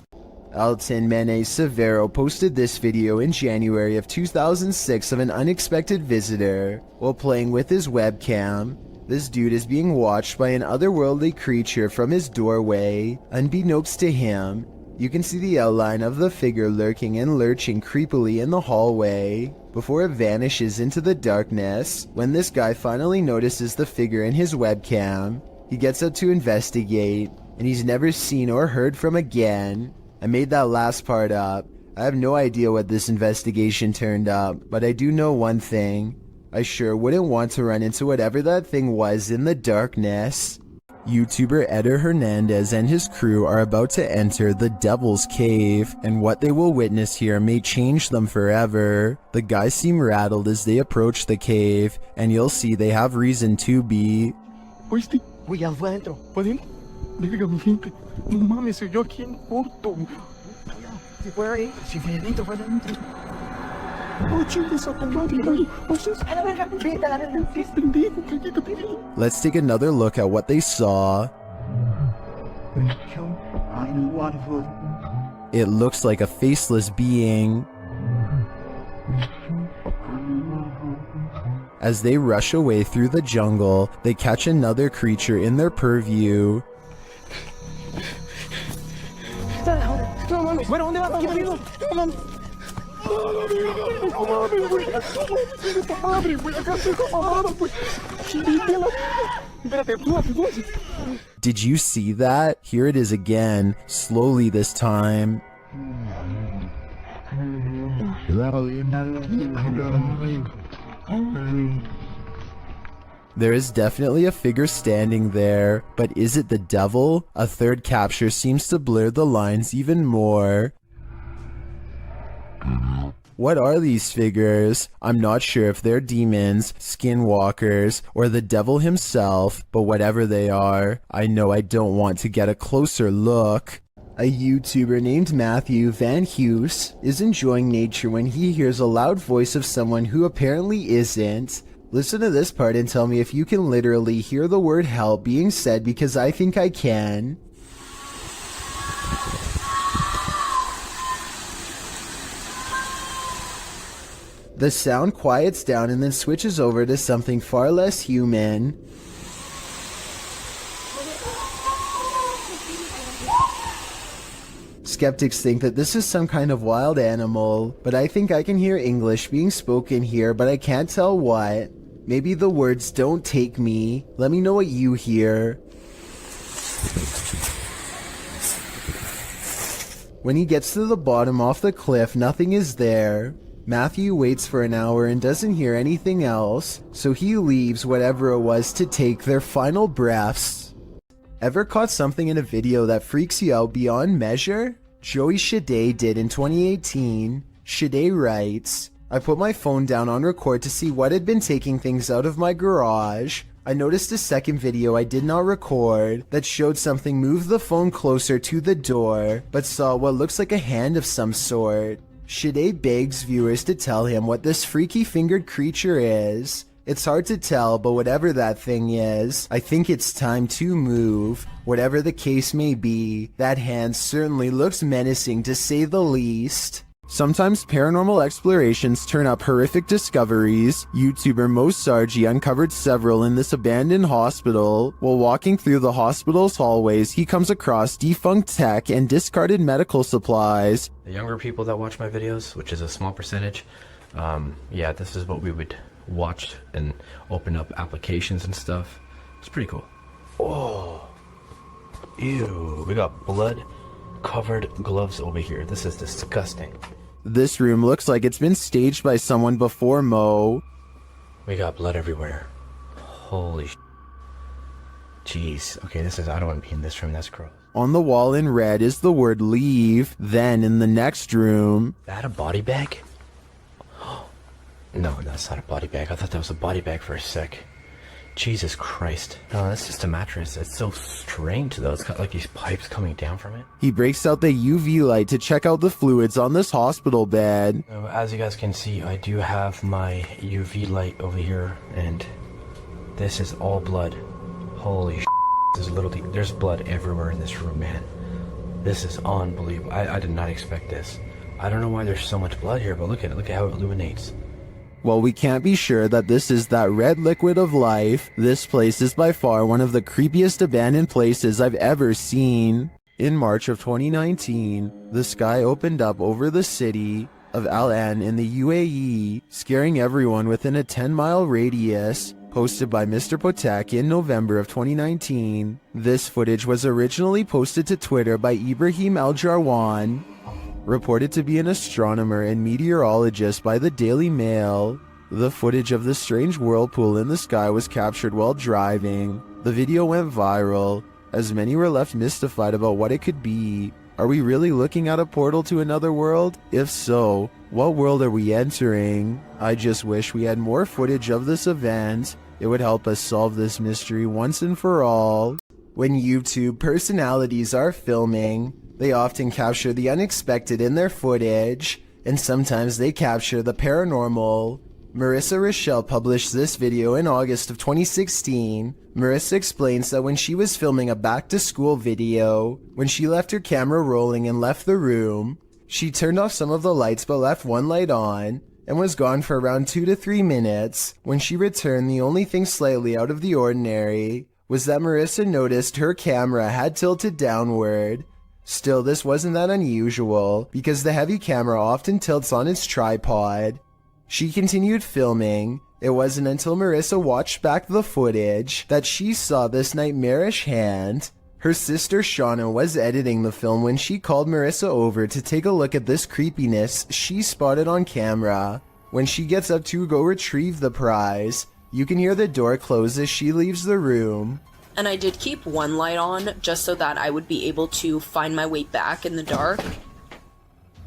Alton Mene Severo posted this video in January of 2006 of an unexpected visitor while playing with his webcam. This dude is being watched by an otherworldly creature from his doorway. Unbeknownst to him, you can see the outline of the figure lurking and lurching creepily in the hallway before it vanishes into the darkness. When this guy finally notices the figure in his webcam, he gets up to investigate, and he's never seen or heard from again. I made that last part up. I have no idea what this investigation turned up, but I do know one thing. I sure wouldn't want to run into whatever that thing was in the darkness. YouTuber Eder Hernandez and his crew are about to enter the Devil's Cave, and what they will witness here may change them forever. The guys seem rattled as they approach the cave, and you'll see they have reason to be. ¿Oíste? Güey, algo adentro. ¿Podemos? Verga, mi gente. No mames, soy yo aquí en Porto. Si fue ahí, si fue adentro, fue adentro. Oh, chingas a tu madre, güey. A la verga, vete a la verga. Pendejo, cállate, pendejo. Let's take another look at what they saw. It looks like a faceless being. As they rush away through the jungle, they catch another creature in their purview. No mames, bueno, ¿dónde vas? ¿Qué pedo? No mames. No mames, güey. Puta madre, güey. Acá estoy comparado, güey. Chirite la vida. Espérate, tú. Did you see that? Here it is again, slowly this time. There is definitely a figure standing there, but is it the devil? A third capture seems to blur the lines even more. What are these figures? I'm not sure if they're demons, skinwalkers, or the devil himself, but whatever they are, I know I don't want to get a closer look. A YouTuber named Matthew Van Hughes is enjoying nature when he hears a loud voice of someone who apparently isn't. Listen to this part and tell me if you can literally hear the word help being said, because I think I can. The sound quiets down and then switches over to something far less human. Skeptics think that this is some kind of wild animal, but I think I can hear English being spoken here, but I can't tell what. Maybe the words "don't take me." Let me know what you hear. When he gets to the bottom off the cliff, nothing is there. Matthew waits for an hour and doesn't hear anything else, so he leaves whatever it was to take their final breaths. Ever caught something in a video that freaks you out beyond measure? Joey Shade did in 2018. Shade writes, I put my phone down on record to see what had been taking things out of my garage. I noticed a second video I did not record that showed something move the phone closer to the door, but saw what looks like a hand of some sort. Shade begs viewers to tell him what this freaky fingered creature is. It's hard to tell, but whatever that thing is, I think it's time to move. Whatever the case may be, that hand certainly looks menacing to say the least. Sometimes paranormal explorations turn up horrific discoveries. YouTuber Mo Sargi uncovered several in this abandoned hospital. While walking through the hospital's hallways, he comes across defunct tech and discarded medical supplies. The younger people that watch my videos, which is a small percentage, yeah, this is what we would watch and open up applications and stuff. It's pretty cool. Oh, ew, we got blood covered gloves over here. This is disgusting. This room looks like it's been staged by someone before Mo. We got blood everywhere. Holy jeez. Okay, this is, I don't want to be in this room. That's gross. On the wall in red is the word leave. Then in the next room... Is that a body bag? No, that's not a body bag. I thought that was a body bag for a sec. Jesus Christ. No, that's just a mattress. It's so strange though. It's got like these pipes coming down from it. He breaks out the UV light to check out the fluids on this hospital bed. As you guys can see, I do have my UV light over here, and this is all blood. Holy shit. This is literally, there's blood everywhere in this room, man. This is unbelievable. I did not expect this. I don't know why there's so much blood here, but look at it. Look at how it illuminates. While we can't be sure that this is that red liquid of life, this place is by far one of the creepiest abandoned places I've ever seen. In March of 2019, the sky opened up over the city of Al Ain in the UAE, scaring everyone within a 10-mile radius. Posted by Mr. Potek in November of 2019. This footage was originally posted to Twitter by Ibrahim Al-Jarwan, reported to be an astronomer and meteorologist by the Daily Mail. The footage of the strange whirlpool in the sky was captured while driving. The video went viral, as many were left mystified about what it could be. Are we really looking at a portal to another world? If so, what world are we entering? I just wish we had more footage of this event. It would help us solve this mystery once and for all. When YouTube personalities are filming, they often capture the unexpected in their footage, and sometimes they capture the paranormal. Marissa Rochelle published this video in August of 2016. Marissa explains that when she was filming a back-to-school video, when she left her camera rolling and left the room, she turned off some of the lights but left one light on, and was gone for around 2 to 3 minutes. When she returned, the only thing slightly out of the ordinary was that Marissa noticed her camera had tilted downward. Still, this wasn't that unusual, because the heavy camera often tilts on its tripod. She continued filming. It wasn't until Marissa watched back the footage that she saw this nightmarish hand. Her sister Shauna was editing the film when she called Marissa over to take a look at this creepiness she spotted on camera. When she gets up to go retrieve the prize, you can hear the door close as she leaves the room. And I did keep one light on just so that I would be able to find my way back in the dark.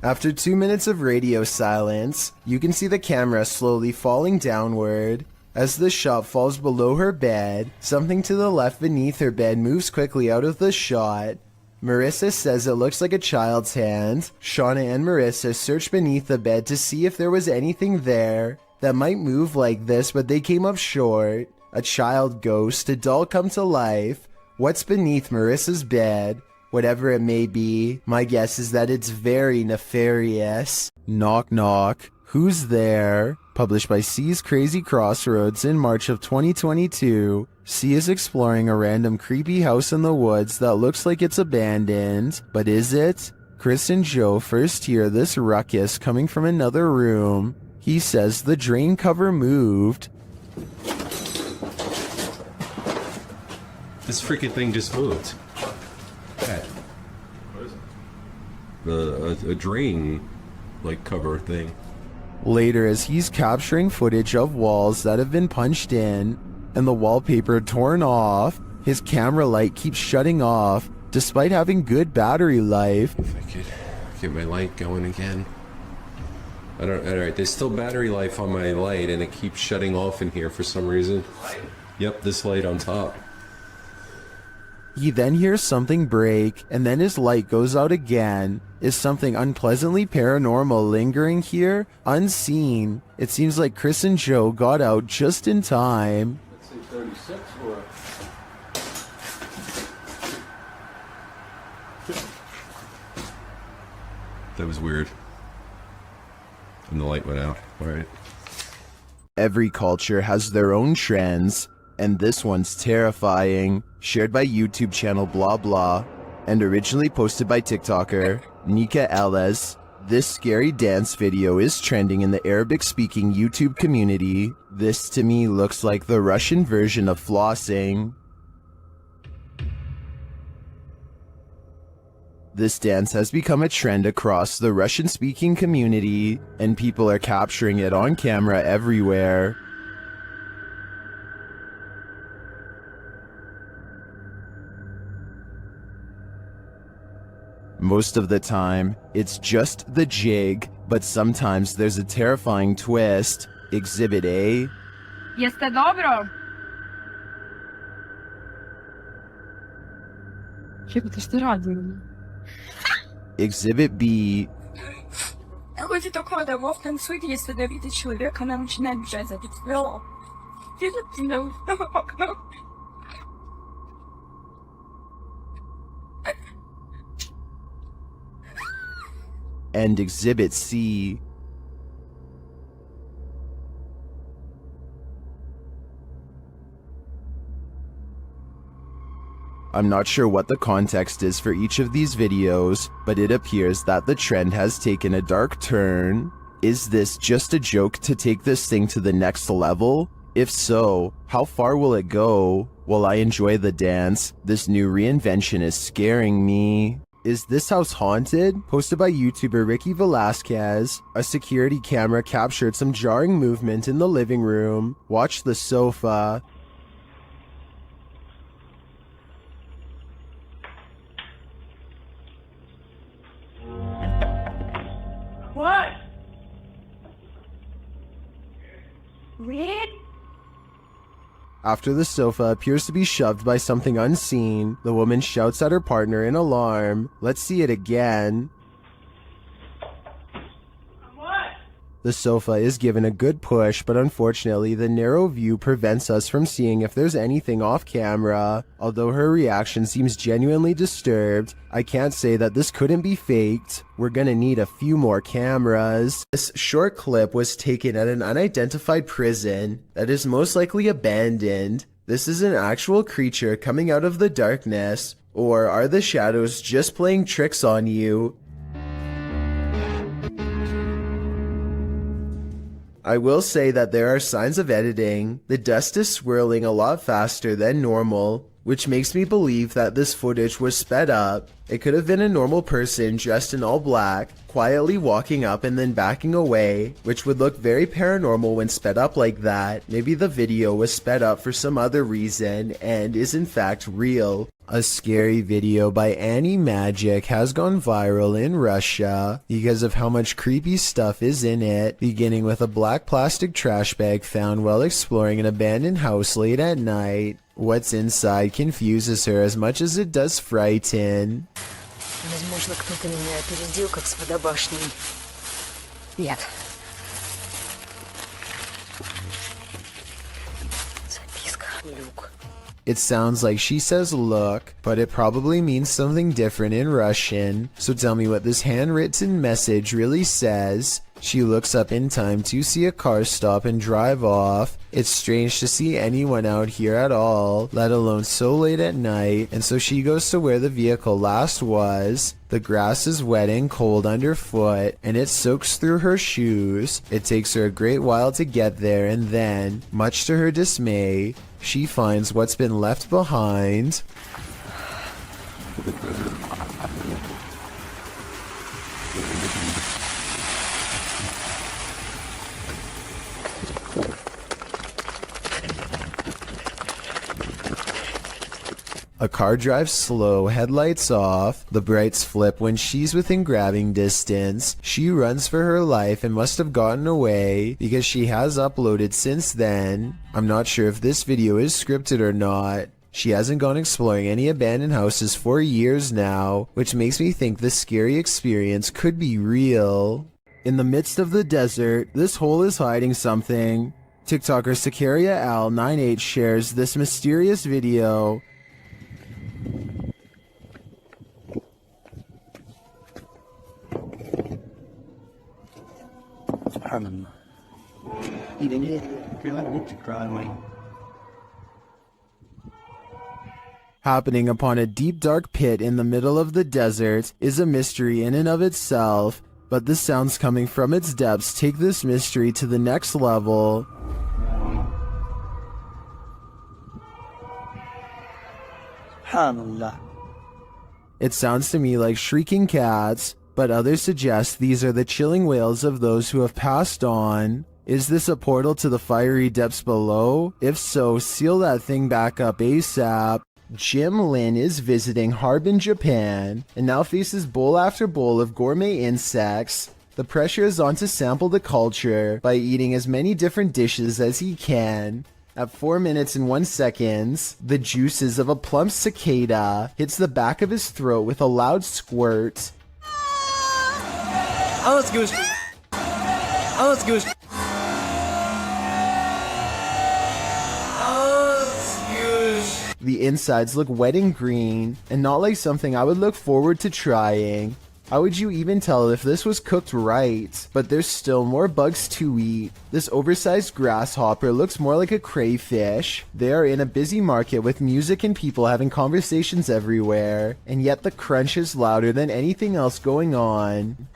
After 2 minutes of radio silence, you can see the camera slowly falling downward. As the shot falls below her bed, something to the left beneath her bed moves quickly out of the shot. Marissa says it looks like a child's hand. Shauna and Marissa searched beneath the bed to see if there was anything there that might move like this, but they came up short. A child ghost, a doll come to life. What's beneath Marissa's bed? Whatever it may be, my guess is that it's very nefarious. Knock knock. Who's there? Published by C's Crazy Crossroads in March of 2022. C is exploring a random creepy house in the woods that looks like it's abandoned. But is it? Chris and Joe first hear this ruckus coming from another room. He says the drain cover moved. This freaking thing just moved. That. A drain, like, cover thing. Later, as he's capturing footage of walls that have been punched in and the wallpaper torn off, his camera light keeps shutting off despite having good battery life. If I could Get my light going again. Alright, there's still battery life on my light and it keeps shutting off in here for some reason. Yep, this light on top. He then hears something break, and then his light goes out again. Is something unpleasantly paranormal lingering here? Unseen. It seems like Chris and Joe got out just in time. Let's say 36 or... That was weird. And the light went out. Alright. Every culture has their own trends, and this one's terrifying. Shared by YouTube channel blah blah, and originally posted by TikToker Nika Ellis. This scary dance video is trending in the Arabic-speaking YouTube community. This to me looks like the Russian version of flossing. This dance has become a trend across the Russian-speaking community, and people are capturing it on camera everywhere. Most of the time, it's just the jig, but sometimes there's a terrifying twist. Exhibit A. Jeste dobro? Jebote, što radim? Exhibit B. Люди такое да в танцует, если да видит человека, она начинает бежать за дверью. Видите, на окно. And Exhibit C. I'm not sure what the context is for each of these videos, but it appears that the trend has taken a dark turn. Is this just a joke to take this thing to the next level? If so, how far will it go? While I enjoy the dance, this new reinvention is scaring me. Is this house haunted? Posted by YouTuber Ricky Velasquez. A security camera captured some jarring movement in the living room. Watch the sofa. What? Red? After the sofa appears to be shoved by something unseen, the woman shouts at her partner in alarm. Let's see it again. What? The sofa is given a good push, but unfortunately the narrow view prevents us from seeing if there's anything off camera. Although her reaction seems genuinely disturbed, I can't say that this couldn't be faked. We're gonna need a few more cameras. This short clip was taken at an unidentified prison that is most likely abandoned. This is an actual creature coming out of the darkness, or are the shadows just playing tricks on you? I will say that there are signs of editing. The dust is swirling a lot faster than normal, which makes me believe that this footage was sped up. It could have been a normal person dressed in all black, quietly walking up and then backing away, which would look very paranormal when sped up like that. Maybe the video was sped up for some other reason and is in fact real. A scary video by Annie Magic has gone viral in Russia because of how much creepy stuff is in it, beginning with a black plastic trash bag found while exploring an abandoned house late at night. What's inside confuses her as much as it does frighten. Возможно, кто-то меня опередил, как с водобашней. Нет. Записка. Люк. It sounds like she says look, but it probably means something different in Russian. So tell me what this handwritten message really says. She looks up in time to see a car stop and drive off. It's strange to see anyone out here at all, let alone so late at night, and so she goes to where the vehicle last was. The grass is wet and cold underfoot, and it soaks through her shoes. It takes her a great while to get there, and then, much to her dismay, she finds what's been left behind. A car drives slow, headlights off. The brights flip when she's within grabbing distance. She runs for her life and must have gotten away because she has uploaded since then. I'm not sure if this video is scripted or not. She hasn't gone exploring any abandoned houses for years now, which makes me think this scary experience could be real. In the midst of the desert, this hole is hiding something. TikToker Sakaria Al98 shares this mysterious video. Subhanallah. Kailangan mo tikraan mo. Happening upon a deep dark pit in the middle of the desert is a mystery in and of itself, but the sounds coming from its depths take this mystery to the next level. Subhanallah. It sounds to me like shrieking cats, but others suggest these are the chilling wails of those who have passed on. Is this a portal to the fiery depths below? If so, seal that thing back up ASAP. Jim Lin is visiting Harbin, Japan, and now faces bowl after bowl of gourmet insects. The pressure is on to sample the culture by eating as many different dishes as he can. At 4 minutes and 1 second, the juices of a plump cicada hits the back of his throat with a loud squirt. Oh, let's go. Oh, let's go. The insides look wet and green, and not like something I would look forward to trying. How would you even tell if this was cooked right? But there's still more bugs to eat. This oversized grasshopper looks more like a crayfish. They are in a busy market with music and people having conversations everywhere, and yet the crunch is louder than anything else going on.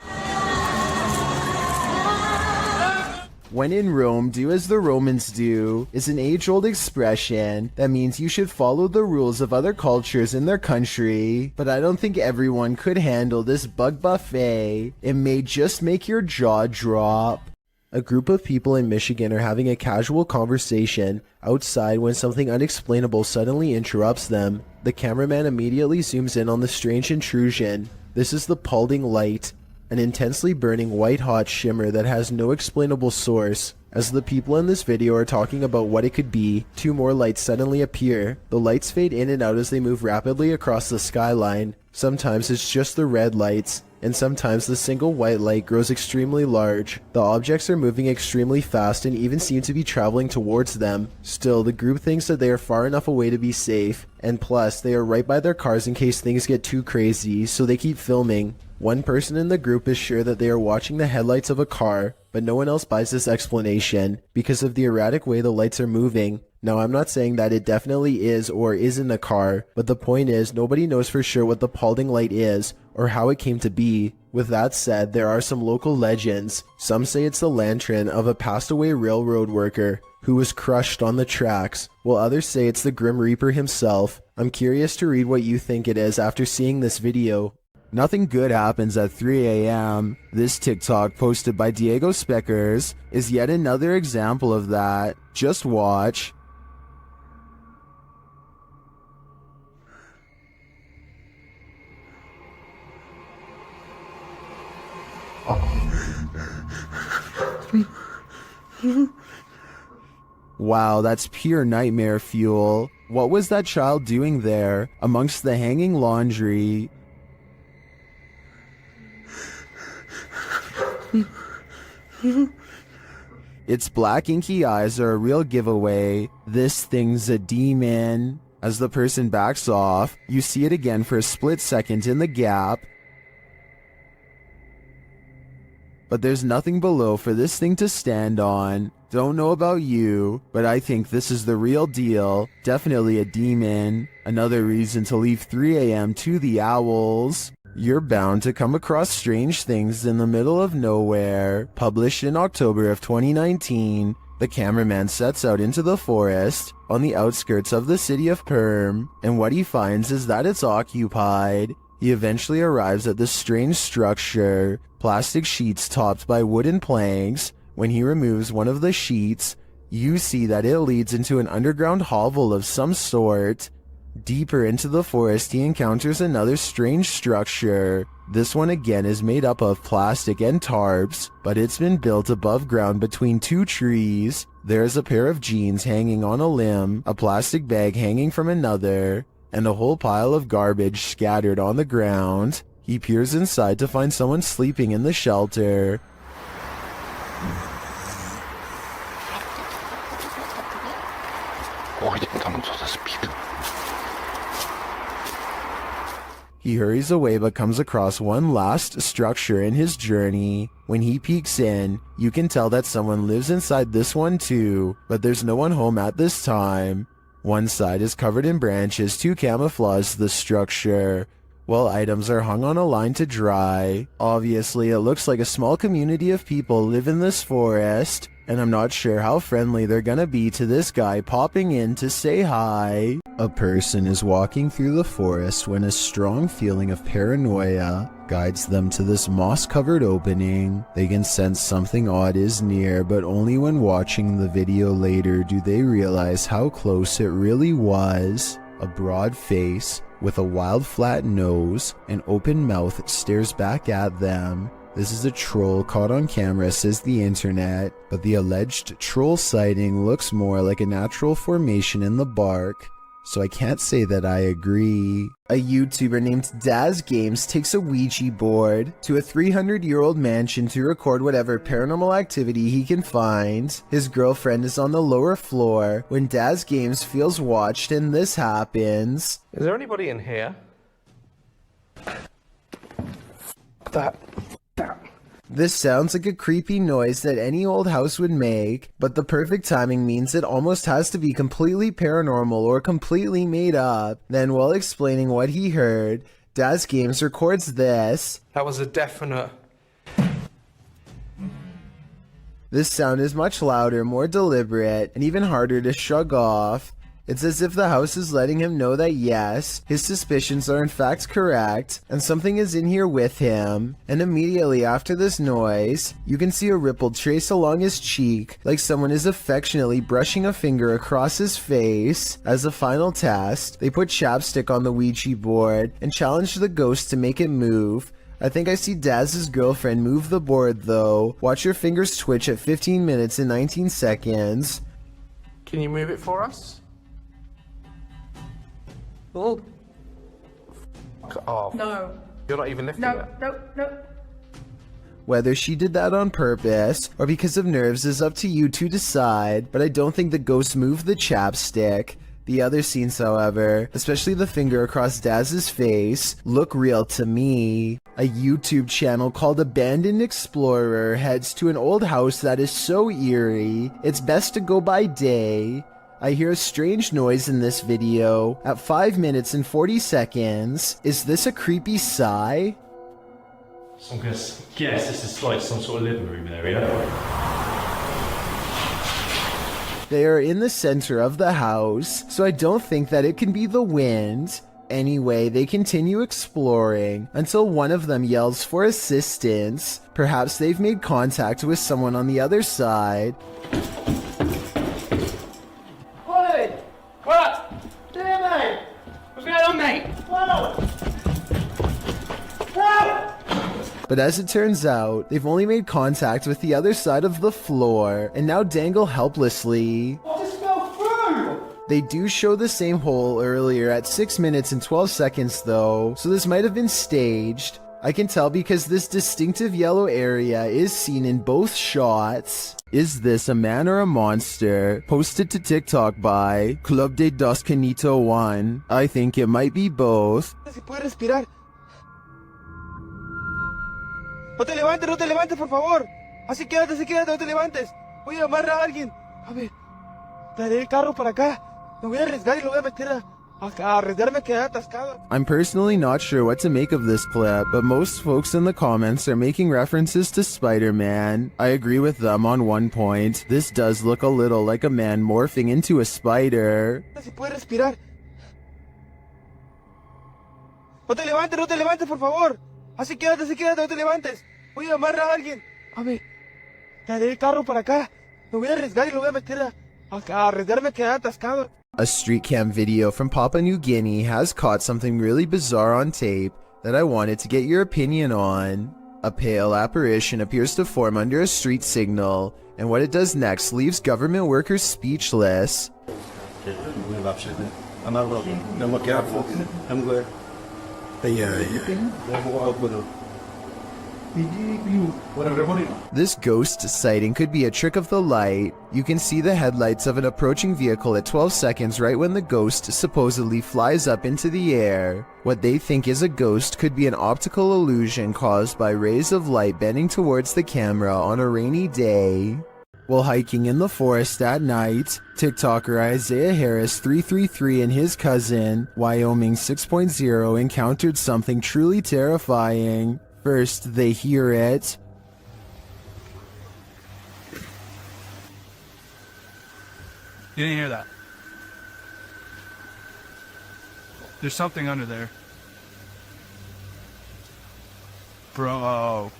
When in Rome, do as the Romans do is an age-old expression that means you should follow the rules of other cultures in their country, but I don't think everyone could handle this bug buffet. It may just make your jaw drop. A group of people in Michigan are having a casual conversation outside when something unexplainable suddenly interrupts them. The cameraman immediately zooms in on the strange intrusion. This is the Paulding light, an intensely burning white-hot shimmer that has no explainable source. As the people in this video are talking about what it could be, 2 more lights suddenly appear. The lights fade in and out as they move rapidly across the skyline. Sometimes it's just the red lights, and sometimes the single white light grows extremely large. The objects are moving extremely fast and even seem to be traveling towards them. Still, the group thinks that they are far enough away to be safe, and plus, they are right by their cars in case things get too crazy, so they keep filming. One person in the group is sure that they are watching the headlights of a car, but no one else buys this explanation because of the erratic way the lights are moving. Now, I'm not saying that it definitely is or isn't a car, but the point is nobody knows for sure what the Paulding light is or how it came to be. With that said, there are some local legends. Some say it's the lantern of a passed away railroad worker who was crushed on the tracks, while others say it's the Grim Reaper himself. I'm curious to read what you think it is after seeing this video. Nothing good happens at 3 a.m. This TikTok posted by Diego Speckers is yet another example of that. Just watch. Wow, that's pure nightmare fuel. What was that child doing there amongst the hanging laundry? Its black inky eyes are a real giveaway. This thing's a demon. As the person backs off, you see it again for a split second in the gap. But there's nothing below for this thing to stand on. Don't know about you, but I think this is the real deal. Definitely a demon. Another reason to leave 3 a.m. to the owls. You're bound to come across strange things in the middle of nowhere. Published in October of 2019, the cameraman sets out into the forest on the outskirts of the city of Perm, and what he finds is that it's occupied. He eventually arrives at this strange structure, plastic sheets topped by wooden planks. When he removes one of the sheets, you see that it leads into an underground hovel of some sort. Deeper into the forest, he encounters another strange structure. This one again is made up of plastic and tarps, but it's been built above ground between two trees. There's a pair of jeans hanging on a limb, a plastic bag hanging from another, and a whole pile of garbage scattered on the ground. He peers inside to find someone sleeping in the shelter. He hurries away but comes across one last structure in his journey. When he peeks in, you can tell that someone lives inside this one too, but there's no one home at this time. One side is covered in branches to camouflage the structure, while items are hung on a line to dry. Obviously, it looks like a small community of people live in this forest, and I'm not sure how friendly they're gonna be to this guy popping in to say hi. A person is walking through the forest when a strong feeling of paranoia guides them to this moss-covered opening. They can sense something odd is near, but only when watching the video later do they realize how close it really was. A broad face with a wild flat nose and open mouth stares back at them. This is a troll caught on camera, says the internet, but the alleged troll sighting looks more like a natural formation in the bark, so I can't say that I agree. A YouTuber named Daz Games takes a Ouija board to a 300-year-old mansion to record whatever paranormal activity he can find. His girlfriend is on the lower floor when Daz Games feels watched, and this happens. Is there anybody in here? This sounds like a creepy noise that any old house would make, but the perfect timing means it almost has to be completely paranormal or completely made up. Then, while explaining what he heard, Daz Games records this. That was a definite... This sound is much louder, more deliberate, and even harder to shrug off. It's as if the house is letting him know that yes, his suspicions are in fact correct, and something is in here with him. And immediately after this noise, you can see a ripple trace along his cheek, like someone is affectionately brushing a finger across his face. As a final test, they put chapstick on the Ouija board and challenge the ghost to make it move. I think I see Daz's girlfriend move the board though. Watch your fingers twitch at 15 minutes and 19 seconds. Can you move it for us? Oh. Oh. No. You're not even lifting it. No. Whether she did that on purpose or because of nerves is up to you to decide, but I don't think the ghost moved the chapstick. The other scenes, however, especially the finger across Daz's face, look real to me. A YouTube channel called Abandoned Explorer heads to an old house that is so eerie, it's best to go by day. I hear a strange noise in this video at 5 minutes and 40 seconds. Is this a creepy sigh? So I'm gonna guess this is like some sort of living room area. They are in the center of the house, so I don't think that it can be the wind. Anyway, they continue exploring until one of them yells for assistance. Perhaps they've made contact with someone on the other side. But as it turns out, they've only made contact with the other side of the floor and now dangle helplessly. They do show the same hole earlier at 6 minutes and 12 seconds though, so this might have been staged. I can tell because this distinctive yellow area is seen in both shots. Is this a man or a monster? Posted to TikTok by Club de Dos Canito 1. I think it might be both. Si puede respirar. No te levantes, por favor. Así quédate, no te levantes. Voy a llamar a alguien. A ver, traeré el carro para acá. Me voy a arriesgar y lo voy a meter a arriesgarme a quedar atascado. I'm personally not sure what to make of this clip, but most folks in the comments are making references to Spider-Man. I agree with them on one point. This does look a little like a man morphing into a spider. Si puede respirar. No te levantes, por favor. Así quédate, no te levantes. Voy a llamar a alguien. A ver, traeré el carro para acá. Me voy a arriesgar y lo voy a meter a arriesgarme a quedar atascado. A street cam video from Papua New Guinea has caught something really bizarre on tape that I wanted to get your opinion on. A pale apparition appears to form under a street signal, and what it does next leaves government workers speechless. This ghost sighting could be a trick of the light. You can see the headlights of an approaching vehicle at 12 seconds right when the ghost supposedly flies up into the air. What they think is a ghost could be an optical illusion caused by rays of light bending towards the camera on a rainy day. While hiking in the forest at night, TikToker Isaiah Harris 333 and his cousin, Wyoming 6.0, encountered something truly terrifying. First, they hear it. You didn't hear that. There's something under there. Bro.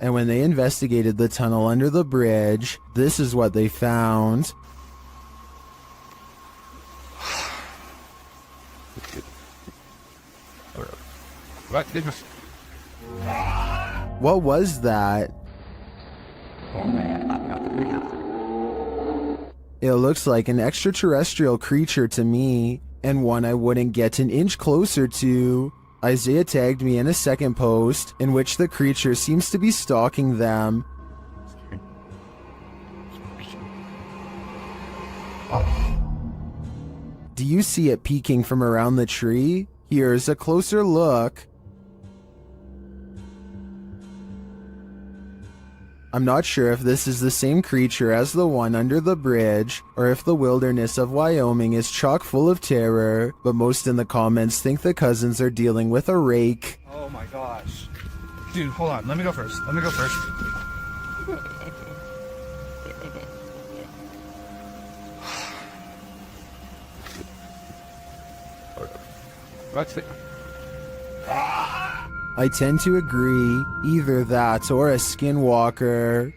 And when they investigated the tunnel under the bridge, this is what they found. What was that? It looks like an extraterrestrial creature to me, and one I wouldn't get an inch closer to. Isaiah tagged me in a second post, in which the creature seems to be stalking them. Do you see it peeking from around the tree? Here's a closer look. I'm not sure if this is the same creature as the one under the bridge, or if the wilderness of Wyoming is chock full of terror, but most in the comments think the cousins are dealing with a rake. Oh my gosh. Dude, hold on. Let me go first. I tend to agree, either that or a skinwalker.